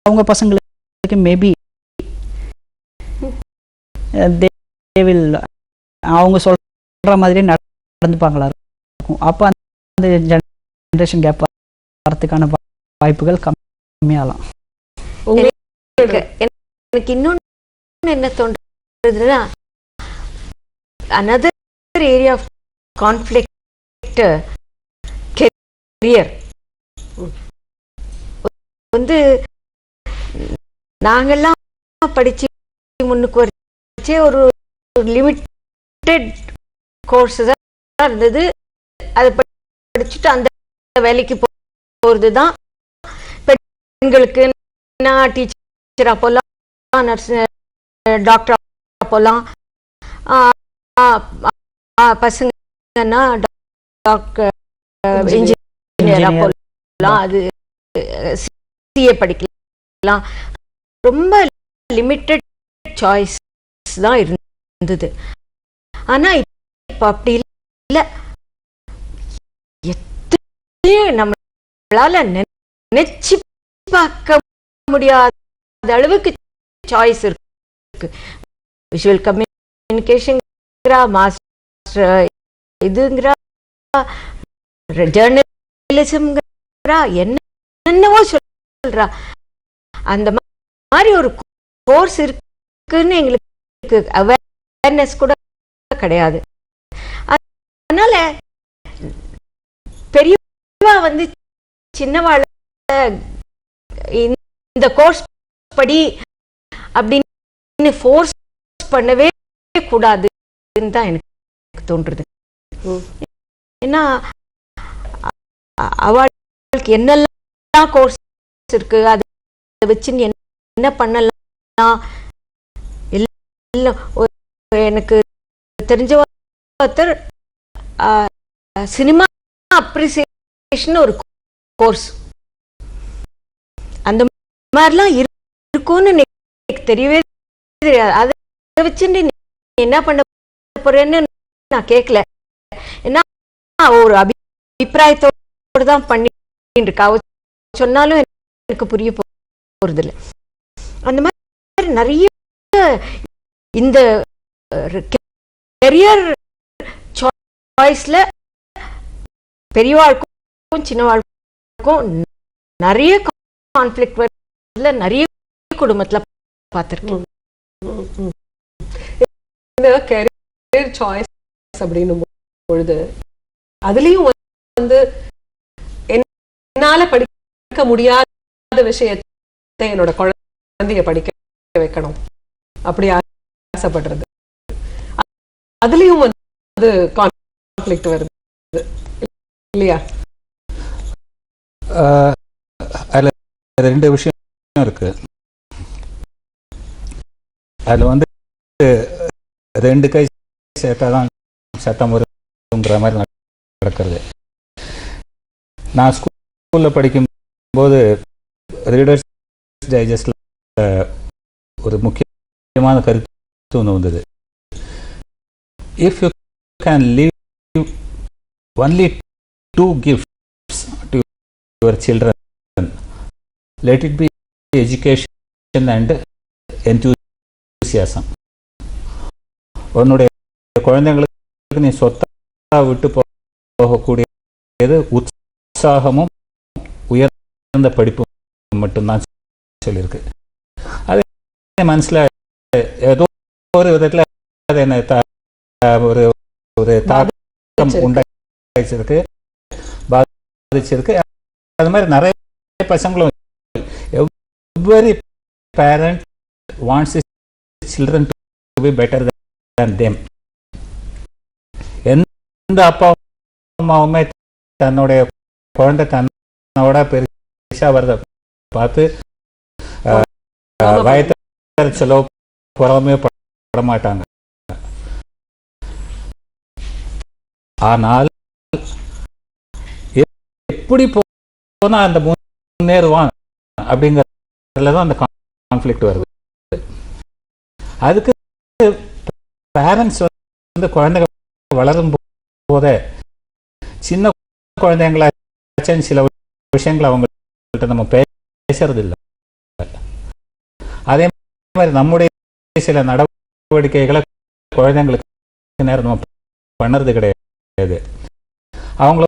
அவங்க பசங்களுக்கு மேபி அவங்க சொல்ற மாதிரியே நடந்துப்பாங்களா இருக்கும். அப்போ அந்த ஜெனரேஷன் கேப் வரதுக்கான வாய்ப்புகள் கம்மியாகலாம். எனக்கு இன்னொன்று என்ன தோன்றுதுன்னா, another area of conflict, career. வந்து நாங்கெல்லாம் படிச்சு முன்னுக்கு வச்சே ஒரு லிமிட்டெட் கோர்ஸ் தான் இருந்தது. அதை படிச்சுட்டு அந்த வேலைக்கு போகிறது தான் பெண்களுக்கு. நான் டீச்சராக போகலாம், நர்ஸ் டாக்டராக போகலாம், பசங்கன்னா டாக்டர் இன்ஜினியராக போகலாம், அது சிஏ படிக்கலாம். ரொம்ப லிமிட்டட் சாய்ஸ் தான் இருந்தது. ஆனால் இப்போ அப்படி இல்லை. எத்தனையும் நம்மளால நினைச்சு பார்க்க முடியாத அளவுக்கு சாய்ஸ் இருக்கு. விஷுவல் கம்யூனிகேஷன்ங்கிறா, மாஸ்டர் இதுங்கிறா, ஜேர்னலிசம்ங்கிறா, என்னென்னவோ சொல்றா. அந்த மாதிரி ஒரு கோர்ஸ் இருக்குன்னு எங்களுக்கு அவேர்னஸ் கூட கிடையாது. அதனால பெரியவா வந்து சின்னவாழ இந்த கோர்ஸ் படி அப்படின்னு ஃபோர்ஸ் பண்ணவே கூடாதுன்னு தான் எனக்கு தோன்றுது. ஏன்னா அவளுக்கு என்னெல்லாம் கோர்ஸ் இருக்கு, அதை வச்சு என்ன பண்ணலாம். எல்லாம் எனக்கு தெரிஞ்ச ஒருத்தர் சினிமா அப்ரிசியேஷன் ஒரு கோர்ஸ், அந்த மாதிரிலாம் இருக்கும்னு எனக்கு தெரியவே தெரியாது. அதை வச்சுட்டு என்ன பண்ண போறேன்னு நான் கேட்கல. ஏன்னா ஒரு அபிப்பிராயத்தோடு தான் பண்ணிட்டு இருக்கா. சொன்னாலும் எனக்கு புரிய போறது இல்லை. அந்த மாதிரி நிறைய இந்த கெரியர் சாய்ஸ்ல பெரியவாழ்க்கும் சின்னவாழ்க்கும் நிறைய கான்ஃப்ளிக்ட் வருதுல, நிறைய குடும்பத்துல பார்த்திருக்கேன். இந்த கெரியர் சாய்ஸ் அப்படின்னும் பொழுது அதுலயும் வந்து என்னால படிக்க முடியாத விஷயத்தை என்னோட குழந்தைய படிக்க வைக்கணும் அப்படி ஆசைப்படுறது, அதுலயும் வந்து கான்ஃப்ளிக்ட் வருது இல்லையா? அதில் 2 விஷயம் இருக்கு. அதில் வந்து 2 கை சேர்த்தாதான் சட்டம் வருங்கிற மாதிரி நடக்கிறது. நான் ஸ்கூலில் படிக்கும்போது ரீடர்ஸ் டைஜஸ்டில் ஒரு முக்கியமான கருத்து ஒன்று வந்தது. If you can leave only 2 gifts to your children, let it be education and enthusiasm. உன்னுடைய குழந்தைங்களுக்கு நீ சொத்தா விட்டு போகக்கூடியது உற்சாகமும் உயர்ந்த படிப்பும் மட்டும்தான் சொல்லியிருக்கு. அது மனசில் ஏதோ ஒரு விதத்தில் அது என்ன ஒரு தாக்கம் உண்டாயிருக்கு, பாதிச்சிருக்கு. அது மாதிரி நிறைய பசங்களும் every parent wants his children to be better than them. எந்த அப்பா அம்மாவுமே தன்னுடைய குழந்தை தன்னோட பெருசா வரத பார்த்து வயத்தறிச்சலோ பொறாமையோ பட மாட்டாங்க. ஆனால் எப்படி போனா அந்த முன்னேறுவான் அப்படிங்கிறதுலதான் அந்த கான்ஃப்ளிக்ட் வருது. அதுக்கு பேரண்ட்ஸ் வந்து குழந்தைகள் வளரும் போதே சின்ன குழந்தைங்களா சில விஷயங்களை அவங்கள்ட்ட நம்ம பேசுறது இல்லை. அதே மாதிரி நம்முடைய சில நடவடிக்கைகளை குழந்தைங்களுக்கு நேரம் நம்ம பண்ணுறது கிடையாது. அவங்கள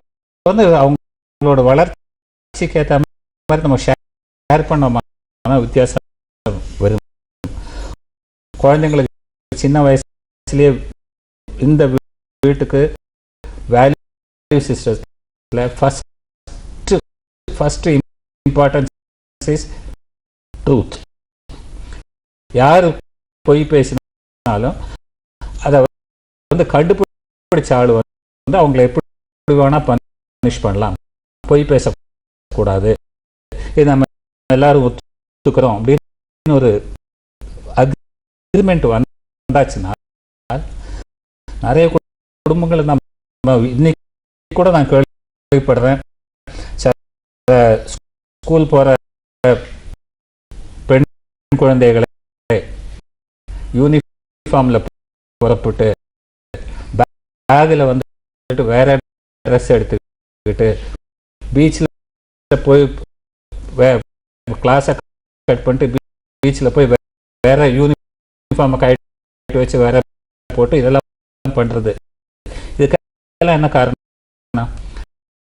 வந்து அவங்களோட வளர்ச்சிக்கு ஏற்ற மாதிரி நம்ம ஷேர் பண்ணோம்னா வித்தியாசம் வரும். குழந்தைங்களுக்கு சின்ன வயசுலேயே இந்த வீட்டுக்கு வேல்யூ சிஸ்டத்தில் ஃபர்ஸ்ட் இம்பார்ட்டன்ஸ் இஸ் ட்ரூத். யார் பொய் பேசினாலும் அதை வந்து கண்டுபிடிச்ச ஆள் வந்து அவங்கள எப்படி வேணா பனிஷ் பண்ணலாம், பொய் பேசக்கூடாது, இது நம்ம எல்லாரும் ஒத்துக்கிறோம் அப்படின்னு ஒரு அக்ரிமெண்ட் வந்தாச்சுன்னா நிறைய குடும்பங்கள் நம்ம இன்னைக்கு கூட நான் கேள்விப்படுறேன். ஸ்கூல் போகிற பெண் குழந்தைகளை யூனிஃபார்மில் புறப்பட்டு பேக்கில் வந்துட்டு வேற ட்ரெஸ் எடுத்துக்கிட்டு பீச்சில் போய் கிளாஸை கட் பண்ணிட்டு பீச்சில் போய் வேற யூனிஃபார்மை கட்டி வச்சு வேற போட்டு இதெல்லாம் பண்ணுறது. இதுக்கெல்லாம் என்ன காரணம்?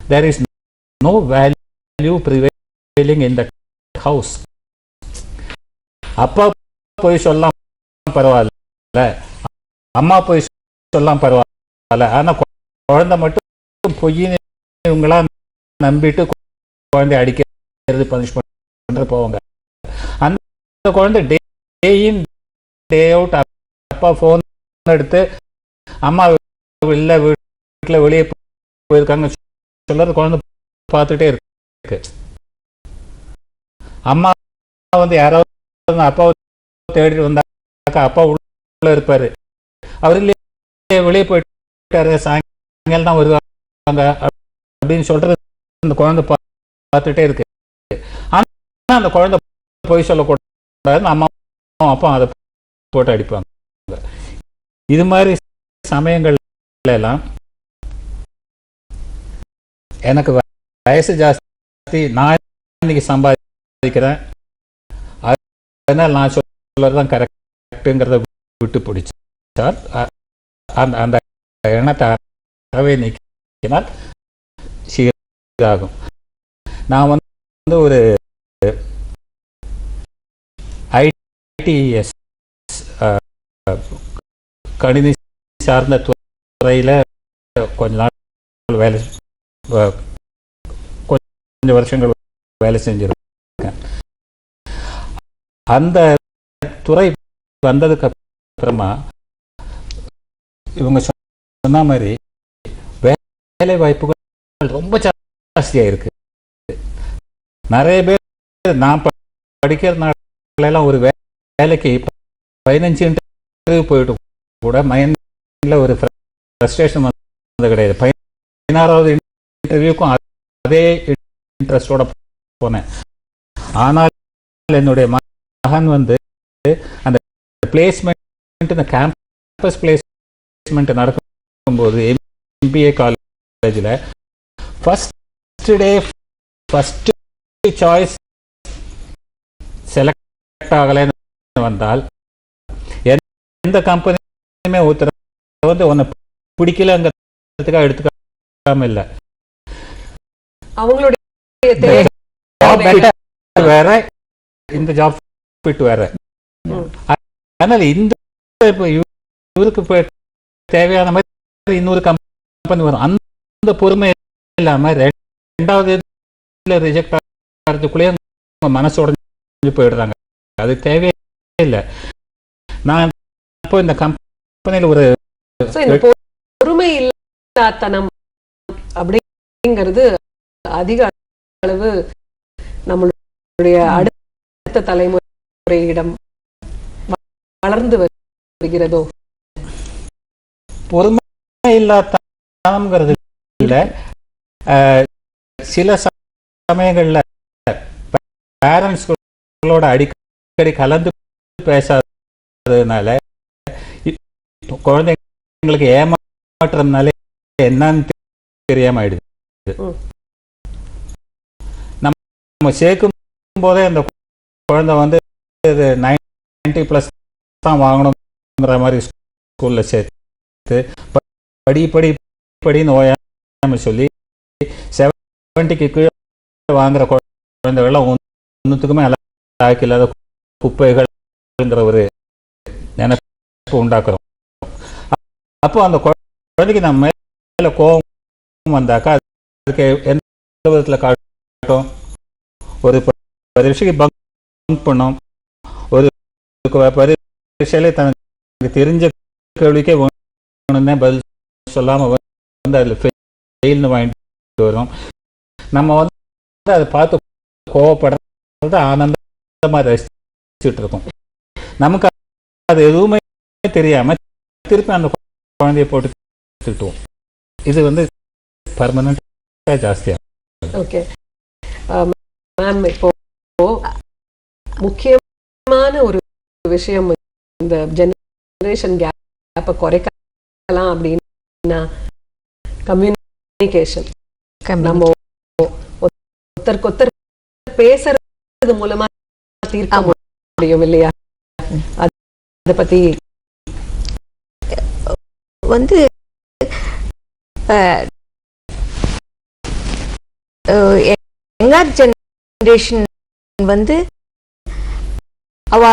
There is no value prevailing in that house. அப்பா போய் சொல்லலாம் பரவாயில்ல, அம்மா போய் சொல்லலாம் பரவாயில்ல, ஆனால் குழந்தை மட்டும் பொய்ன்னு இவங்களா நம்பிட்டு குழந்தை அடிக்கிறது பனிஷ் பண்ணுறது போவாங்க. அந்த குழந்தை டே இன் டே அவுட் அப்பா ஃபோன் எடுத்து அம்மா இல்லை வீட்டில் வெளியே போயிருக்காங்க சொல்றது குழந்தை பார்த்துட்டே இருக்கு. அம்மா வந்து யாராவது அப்பாவை தேடி வந்தாக்கா அப்பா உள்ள இருப்பாரு, அவர் இல்லையே வெளியே போயிட்டாரு, சாயங்காலம் தான் வருவாங்க அப்படின்னு சொல்றது அந்த குழந்தை பார்த்துட்டே இருக்கு. ஆனால் அந்த குழந்தை போய் சொல்லக்கூடாதுன்னு அம்மா அப்பா அதை போட்டு அடிப்பாங்க. இது மாதிரி சமயங்கள்ல எல்லாம் எனக்கு வயசு ஜாஸ்தி, நான் இன்னைக்கு சம்பாதிக்கிறேன், அதனால நான் சொல்லதான் கரெக்டுங்கிறத விட்டு பிடிச்சால் அந்த எண்ணத்தை அறவே நீக்கினால் சீராகும். நான் வந்து ஒரு ஐடிஎஸ் கணினி சார்ந்த துறையில் கொஞ்ச நாள் வேலை கொஞ்சம் வருஷங்கள் வேலை செஞ்சிருக்கேன். அந்த துறை வந்ததுக்கு அப்புறமா இவங்க சொன்ன மாதிரி வேலை வாய்ப்புகள் ரொம்ப ஜாஸ்தியாக இருக்கு. நிறைய பேர் நான் படிக்கிறதுனால ஒரு வேலைக்கு 15 இன்டர்வியூ போயிட்டு கூட மைண்டில் ஒரு ஃப்ரஸ்ட்ரேஷன் வந்து கிடையாது. 16வது இன்டர்வியூக்கும் அதே இன்ட்ரெஸ்டோட போனேன். ஆனால் என்னுடைய மகன் வந்து அந்த பிளேஸ்மெண்ட், இந்த கேம்பஸ் பிளேஸ்மெண்ட் நடக்கும்போது MBA காலேஜில் first day first choice select ஆகலைன்னு வந்தால் எந்த கம்பெனியுமே ஒருத்தர் வந்து உன்னை பிடிக்கலங்கிறதுக்காக எடுத்துக்காம இல்லை. அவங்களுடைய வேற, இந்த ஜாப் ஃபிட் வேற. அதனால இந்த இவருக்கு தேவையான மாதிரி இன்னொரு கம்பெனி வரும். அந்த பொறுமை இல்லாம ரெண்டாவது ரிஜெக்ட் ஆகிறதுக்குள்ளேயே மனசு உடஞ்சு போயிடுறாங்க. அது தேவையே இல்லை. நான் இப்போ இந்த கம்பெனியில் ஒரு பொறுமை இல்லாதனம் அப்படிங்கிறது அதிக அளவு நம்மளுடைய அடுத்த தலைமுறையிடம் வளர்ந்து வருகிறதோ. பொறுமை இல்லாதனம்ங்கிறது இல்லை, சில சமயங்கள்ல பேரண்ட்ஸ்களோட அடிக்கடி கலந்து பேசாததுனால குழந்தைங்களுக்கு ஏமாற்றம்னாலே என்னன்னு தெரியாம ஆயிடுது. நம்ம சேர்க்கும் போதே அந்த குழந்தை வந்து 90+ தான் வாங்கணுங்கிற மாதிரி ஸ்கூல்ல சேர்த்து படின்னு ஓயாம சொல்லி 70க்கு கீழே வாங்குற குழந்தைகள்லாம் ஒன்றுத்துக்குமே அலாக்கி இல்லாத குப்பைகள்ங்கிற ஒரு நினைப்பு உண்டாக்குறோம். அப்போ அந்த குழந்தைக்கு நம்ம மேல கோபம் வந்தாக்கா அதுக்கு எந்த விதத்தில் காட்டும்? ஒரு பரீட்சைக்கு பங்க் பண்ணோம், ஒரு பரீட்சையிலே தனக்கு தெரிஞ்ச கேள்விக்கே ஒன்றுனே பதில் சொல்லாமல் வந்து அதில் ஃபெயில்னு வாங்கிட்டு வரும். நம்ம வந்து அதை பார்த்து கோவப்படுறது ஆனந்தமாக ரசிச்சுட்டு இருக்கோம். நமக்கு அது எதுவுமே தெரியாமல் திருப்பி அந்த குழந்தைய போட்டு திட்டுவோம். இது வந்து பர்மனெண்ட்டாக ஜாஸ்தியாக. ஓகே மேம், இப்போ முக்கியமான ஒரு விஷயம் இந்த ஜெனரேஷன் கேப்பை குறைக்கலாம் அப்படின்னா கம்யூனிகேஷன். நம்ம ஒருத்தருக்கு பேசுறது மூலமா தீர்க்க முடியும் இல்லையா? அதை பத்தி வந்து யங்கர் ஜெனரேஷன் வந்து அவ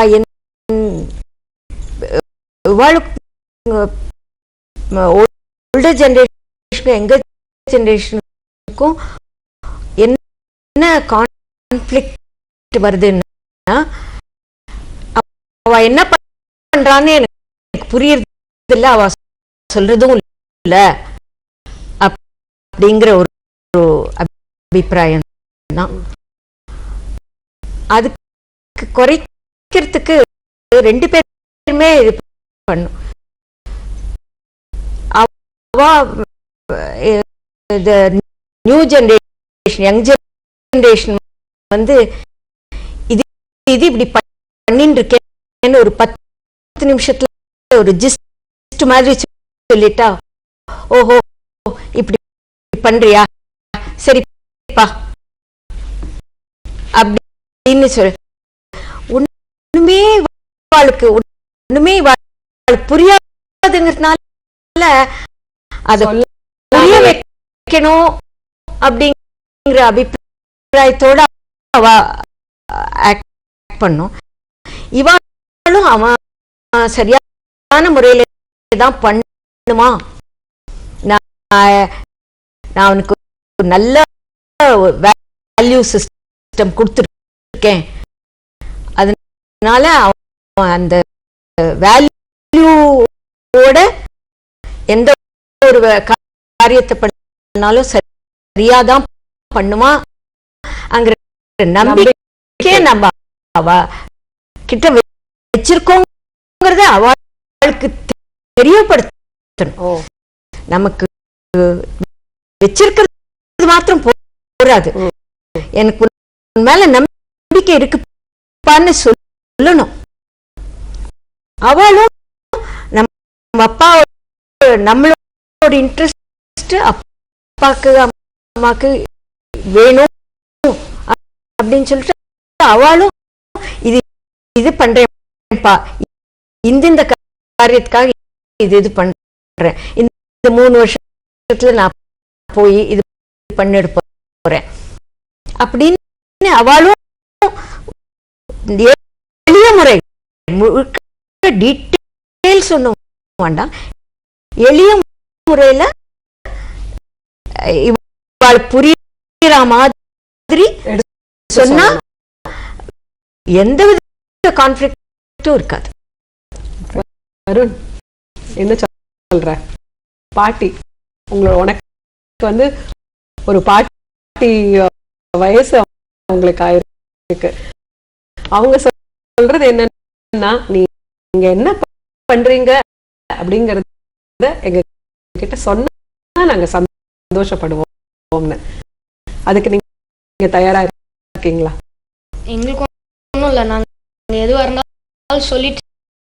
ஓல்டர் ஜெனரேஷனுக்கும் யங்கர் ஜெனரேஷனுக்கும் என்ன கான்ஃப்ளிக்ட் வருதுன்னா, அவ என்ன பண்றான்னு எனக்கு புரியுறது இல்லை, அவ சொல்றதும் இல்ல அப்படிங்கிற ஒரு அபிப்பிராயம் தான். அதுக்கு குறைக்கிறதுக்கு ரெண்டு பேருமே இது பண்ணும். நியூ ஜெனரேஷன், யங் ஜெனரேஷன் வந்து இது இப்படி பண்ணிட்டு இருக்கேன்னு ஒரு 10 நிமிஷத்துல ஒரு ஜிஸ்ட் மாதிரி சொல்லிட்டா, ஓஹோ இப்படி பண்றியா, சரிப்பா அப்படின்னு சொல்லு. ஒண்ணுமே வாழ்க்கை ஒண்ணுமே புரியாதுங்கிறதுனால அதை புரிய வைக்கணும் அப்படிங்கிற அபிப்பிராயத்தோட அவ ஆக்ட் பண்ணும். இவாளும் அவன் சரியான முறையில தான் பண்ணுமா, நான் அவனுக்கு ஒரு நல்ல வேல்யூ சிஸ்டம் கொடுத்துருக்கேன். அதனால அவன் அந்த வேல்யூவோட எந்த ஒரு காரியத்தை பண்ணாலும் சரியாதான் பண்ணுவான் அங்கிற நம்பிக்கையே நம்ம அவ கிட்ட வச்சிருக்கோங்கிறத அவளுக்கு தெரியப்படுத்தணும். நமக்கு வச்சிருக்கிறது மாத்திரம் போராது, எனக்கு உன் மேல நம்பிக்கை இருக்குப்பான்னு சொல்லணும். அவளும் நம்ம அப்பா நம்மளோட இன்ட்ரெஸ்ட் அப்பாக்கு அம்மாக்கு வேணும் அப்படின்னு சொல்லிட்டு அவளும் இது இது பண்றேன்ப்பா, இந்த காரியத்துக்காக இது பண்றேன், இந்த 3 வருஷத்துல நான் போய் இது பண்ணிட்டு போறேன் அப்படின்னு அவளும் எளிய முறை டீட்டெயில்ஸ் ஒன்றும் வேண்டாம், எளிய முறையில இவள் புரியுற மாதிரி சொன்னா எந்த வித கான்ஃபிளிக்டும் இருக்காது. அருண் என்ன சொல்ற? பாட்டி உனக்கு வந்து ஒரு பாட்டி வயசு அவங்களுக்கு ஆயிருக்கு. அவங்க சொல்றது என்னன்னா, நீங்க என்ன பண்றீங்க அப்படிங்கறத எங்க கிட்ட சொன்னா நாங்க சந்தோஷப்படுவோம்னு. அதுக்கு நீங்க தயாரா இருக்கீங்களா? எங்களுக்கு ஒன்றும் இல்லை, நாங்கள் எதுவாக இருந்தாலும் சொல்லிட்டு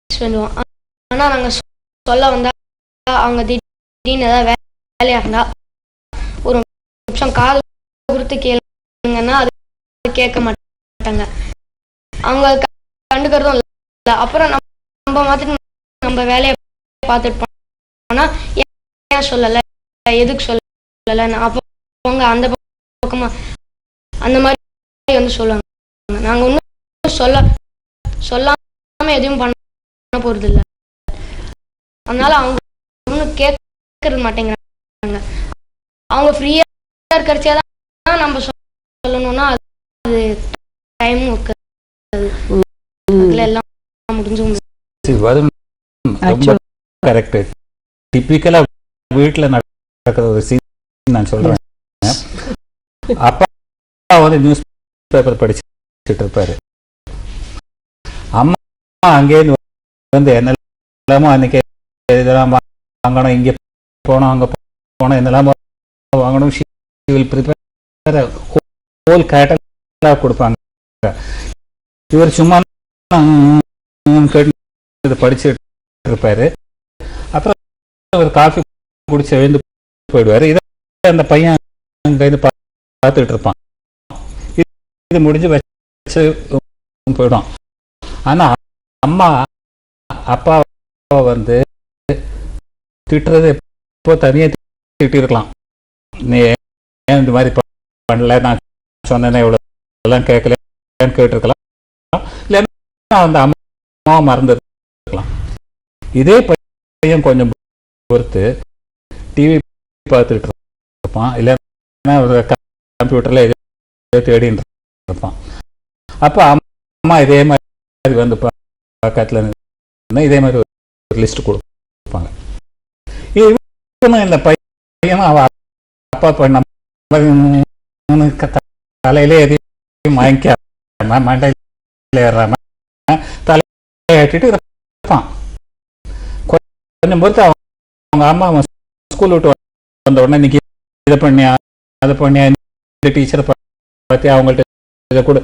சொல்லுவோம். ஆனால் நாங்கள் சொல்ல வந்தா அவங்க திடீர்னு ஏதாவது வேலையாக இருந்தா ஒரு நிமிஷம் காது கொடுத்து கேளுங்கன்னா அது கேட்க மாட்டாங்க, அவங்க கண்டுக்கிறதும் இல்லை. அப்புறம் நம்ம மாதிரி நம்ம வேலையை பார்த்துட்டு போனா ஏன் சொல்லலை, எதுக்கு சொல்லலைன்னு அப்போ அவங்க அந்த பக்கமா அந்த மாதிரி வந்து சொல்லுவாங்க. நாங்கள் ஒன்றும் சொல்லாம எதுவும் பண்ண போறது இல்லை, அதனால அவங்க ஒன்றும் கேட்கறது மாட்டேங்கிறாங்க. அவங்க ஃப்ரீயா இருக்கிறச்சே தான் நம்ம சொல்லணும்னா அது டைமும் இருக்காது, அதுல எல்லாம் முடிஞ்சு. ரொம்ப கரெக்ட். டிப்பிக்கலா வீட்டில் நடக்கிற ஒரு சீன் நான் சொல்றேன். அப்பா வந்து நியூஸ் பேப்பர் படிச்சுட்டு இருப்பாரு, அம்மா அங்கேருந்து வந்து என்னெல்லாமோ அன்னைக்கு இதெல்லாம் வாங்கணும், இங்கே போனோம் அங்கே போனோம், என்னெல்லாமோ வாங்கணும், ஹோல் கேட்டலாக் கொடுப்பாங்க. இவர் சும்மா கேட்டு படிச்சுட்டு இருப்பாரு. அப்புறம் ஒரு காஃபி குடிச்சு எழுந்து போயிடுவாரு. இதை அந்த பையன் கைந்து பார்த்துட்டு இருப்பான். இது முடிஞ்சு வச்சு போயிடும். ஆனா அம்மா அப்பா வந்து திட்டுறது எப்போ தனியாக திட்டிருக்கலாம், நீ ஏன் இந்த மாதிரி பண்ணல, நான் சொன்னேன்னா இவ்வளோ எல்லாம் கேட்கலன்னு கேட்டிருக்கலாம், இல்லைன்னா அந்த அம்மாவை மறந்துருக்கலாம். இதே பையன் கொஞ்சம் பொறுத்து டிவி பார்த்துட்டு இருப்பான், இல்லைன்னா ஒரு கம்ப்யூட்டரில் எதோ தேடின்னு இருப்பான். அப்போ அம்மா இதே மாதிரி வந்து பக்கத்தில் இதே மாதிரி ஒரு லிஸ்ட் கொடுப்பாங்க. இந்த பையன் அவ அப்பா பண்ண தலையிலே எதையும் வாங்கிக்காம மண்டையில் ஏறாம தலையாட்டிட்டு இருப்பான். கொஞ்சம் பொறுத்து அவங்க அம்மா ஸ்கூல் விட்டு வந்த உடனே இன்னைக்கு இதை பண்ணியா அதை பண்ணியா, இந்த டீச்சரை பார்த்தியா, அவங்கள்ட்ட இதை கூட,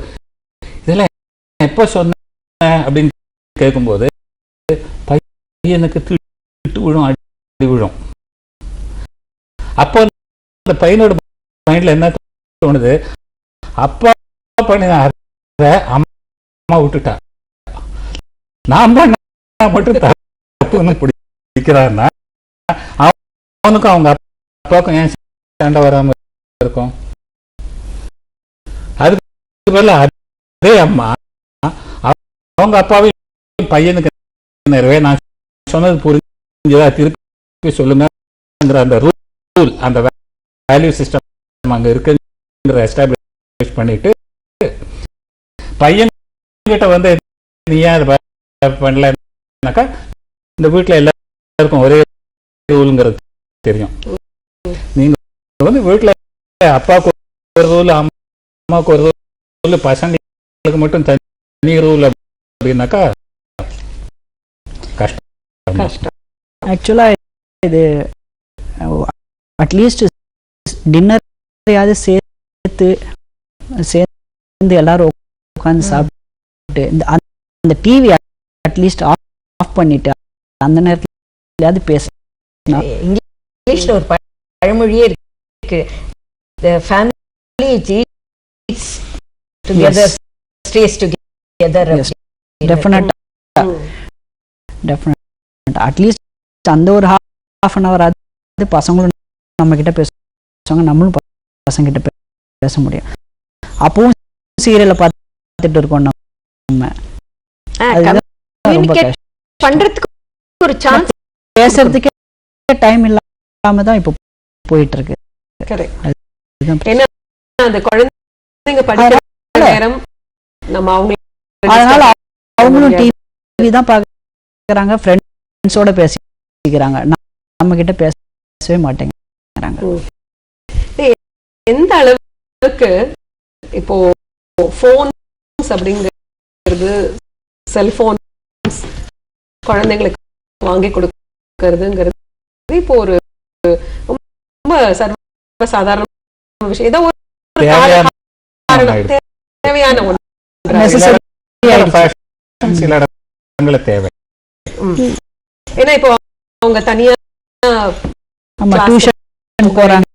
இதெல்லாம் எப்போ சொன்ன அப்படின்னு கேட்கும்போது பையனுக்கு திட்டு விழும், அடி விழும். அப்போ அந்த பையனோட மைண்ட்ல என்ன தோணுது, அப்பா பண்ணின அம்மா விட்டுட்டா, நான் மட்டும் தப்புன்னு பிடிக்கிறான்னா அவனுக்கும் அவங்க அப்பாவுக்கும் ஏன் சண்டை வராம இருக்கும்? அதுக்கு பதிலா அதே அம்மா அவங்க அப்பாவையும் பையனுக்கு நிறைவே நான் சொன்னது புரிஞ்சதா திருப்பி சொல்லுங்க அந்த ரூல் அந்த வேல்யூ சிஸ்டம் அங்கே இருக்குங்கிற எஸ்டாப்ளிஷ் பண்ணிட்டு பையன்கிட்ட வந்து நீ ஏன் அதை பண்ணலனாக்கா இந்த வீட்டில் எல்லாருக்கும் ஒரே ரூலுங்கிறது தெரியும். நீங்கள் வந்து வீட்டில் அப்பாவுக்கு ஒரு ரூல் அம்மாவுக்கு ஒரு ரூல் பசங்களுக்கு மட்டும் தனி ரூல் அப்படின்னாக்கா கஷ்டம். ஆக்சுவலாக இது அட்லீஸ்ட் டின்னரையாவது சேர்ந்து எல்லாரும் உட்காந்து சாப்பிட்டு அந்த டிவி அட்லீஸ்ட் ஆஃப் பண்ணிட்டு அந்த நேரத்துலயாவது பேசலாம். இங்கிலீஷ்ல ஒரு பழமொழியே இருக்கு, the family eats together, stays together. டெஃபினட்டா அட்லீஸ்ட் அந்த ஒரு half an hour அது பசங்களும் நம்ம கிட்ட பேசுவாங்க, நம்மளும் பசங்க கிட்ட பேச முடியும். அப்பவும் சீரியலை பார்த்துட்டு இருக்கோம் நம்ம, ரொம்ப பண்றதுக்கு ஒரு சான்ஸ், பேசுறதுக்கே டைம் இல்லாம தான் இப்போ போயிட்டு இருக்கு. ஏன்னா அந்த குழந்தைங்க படிக்கிற நேரம் நம்ம அவங்க, அதனால அவங்களும் டிவி தான் பாக்குறாங்க, ஃப்ரெண்ட்ஸோட பேசிக்கிறாங்க, நம்ம கிட்ட பேசவே மாட்டேங்கிறாங்க. எந்த அளவுக்கு இப்போ போன்ஸ் அப்படிங்கிறது, செல்போன்ஸ் குழந்தைங்களுக்கு வாங்கி கொடுக்கறதுங்கிறது இப்போ ஒரு ரொம்ப சர்வசாதாரண விஷயம், ஏதோ ஒரு தேவையான ஒன்று, தேவை. ஏன்னா இப்போ அவங்க தனியா டியூஷன் போறாங்க,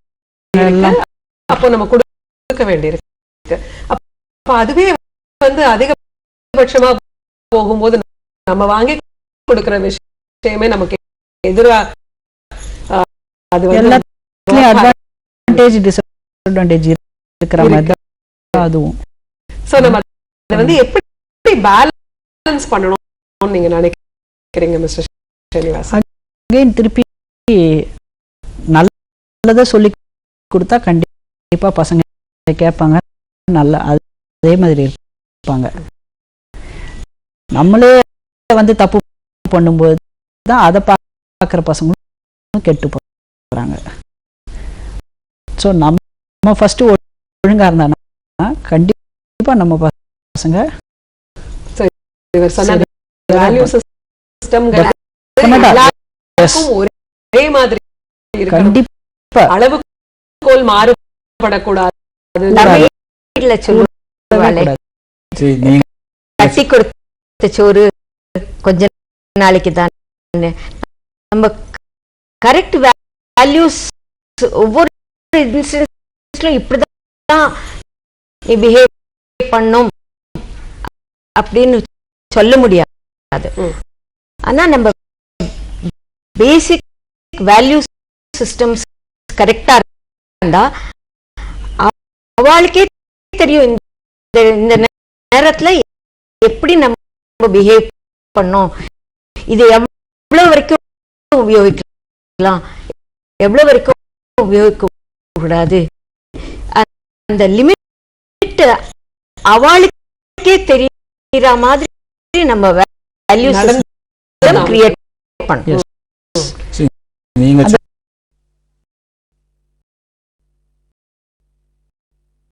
அப்போ நம்ம கொடுக்க வேண்டியிருக்கு. அப்ப அதுவே வந்து அதிகபட்சமா போகும்போது நம்ம வாங்கி கொடுக்கிற விஷயமே நமக்கு எதிரா, அது அட்வான்டேஜ் டிஸ்அட்வான்டேஜ் இருக்கிற மாதிரி தான் அதுவும். சோ நம்ம அதை வந்து எப்படி பேலன்ஸ் பண்ணணும் நீங்க நினைக்கிறீங்க மிஸ்டர் ஸ்ரீனிவாசன்? அகைன் திருப்பி நல்லதை சொல்லி கொடுத்தா கண்டிப்பா பசங்க கேட்பாங்க, நல்லா அதே மாதிரி இருப்பாங்க. நம்மளே வந்து தப்பு பண்ணும்போது தான் அதை பார்க்குற பசங்களும் கெட்டு போகிறாங்க. ஸோ நம்ம ஃபர்ஸ்ட் ஒழுங்கா இருந்தானா கண்டிப்பா நம்ம பசங்க வேல்யூ சிஸ்டம்ங்கிற ஒரே மாதிரி கண்டிப்பா அளவுகோல் மாறுபடக்கூடாது. கட்டி கொடுத்த சோறு கொஞ்ச நாளைக்கு தான், நம்ம கரெக்ட் வேல்யூஸ் ஒவ்வொரு இன்சிடென்ட்ஸ்லயும் இப்படிதான் பிஹேவ் பண்ணும் அப்படின்னு சொல்ல முடியாது. ஆனா நம்ம பேசிக் வேல்யூ சிஸ்டம்ஸ் கரெக்டா இருந்தா அவளுக்கே தெரியும் இந்த நேரத்துல எப்படி நம்ம பிஹேவ் பண்ணோம், இது எவ்வளவு வரைக்கும் உபயோகிக்கலாம், எவ்வளவு வரைக்கும் உபயோகிக்க கூடாது, அந்த லிமிட் அவளுக்கே தெரியற மாதிரி நம்ம வேல்யூ சிஸ்டம் கிரியேட் பண்ணணும்.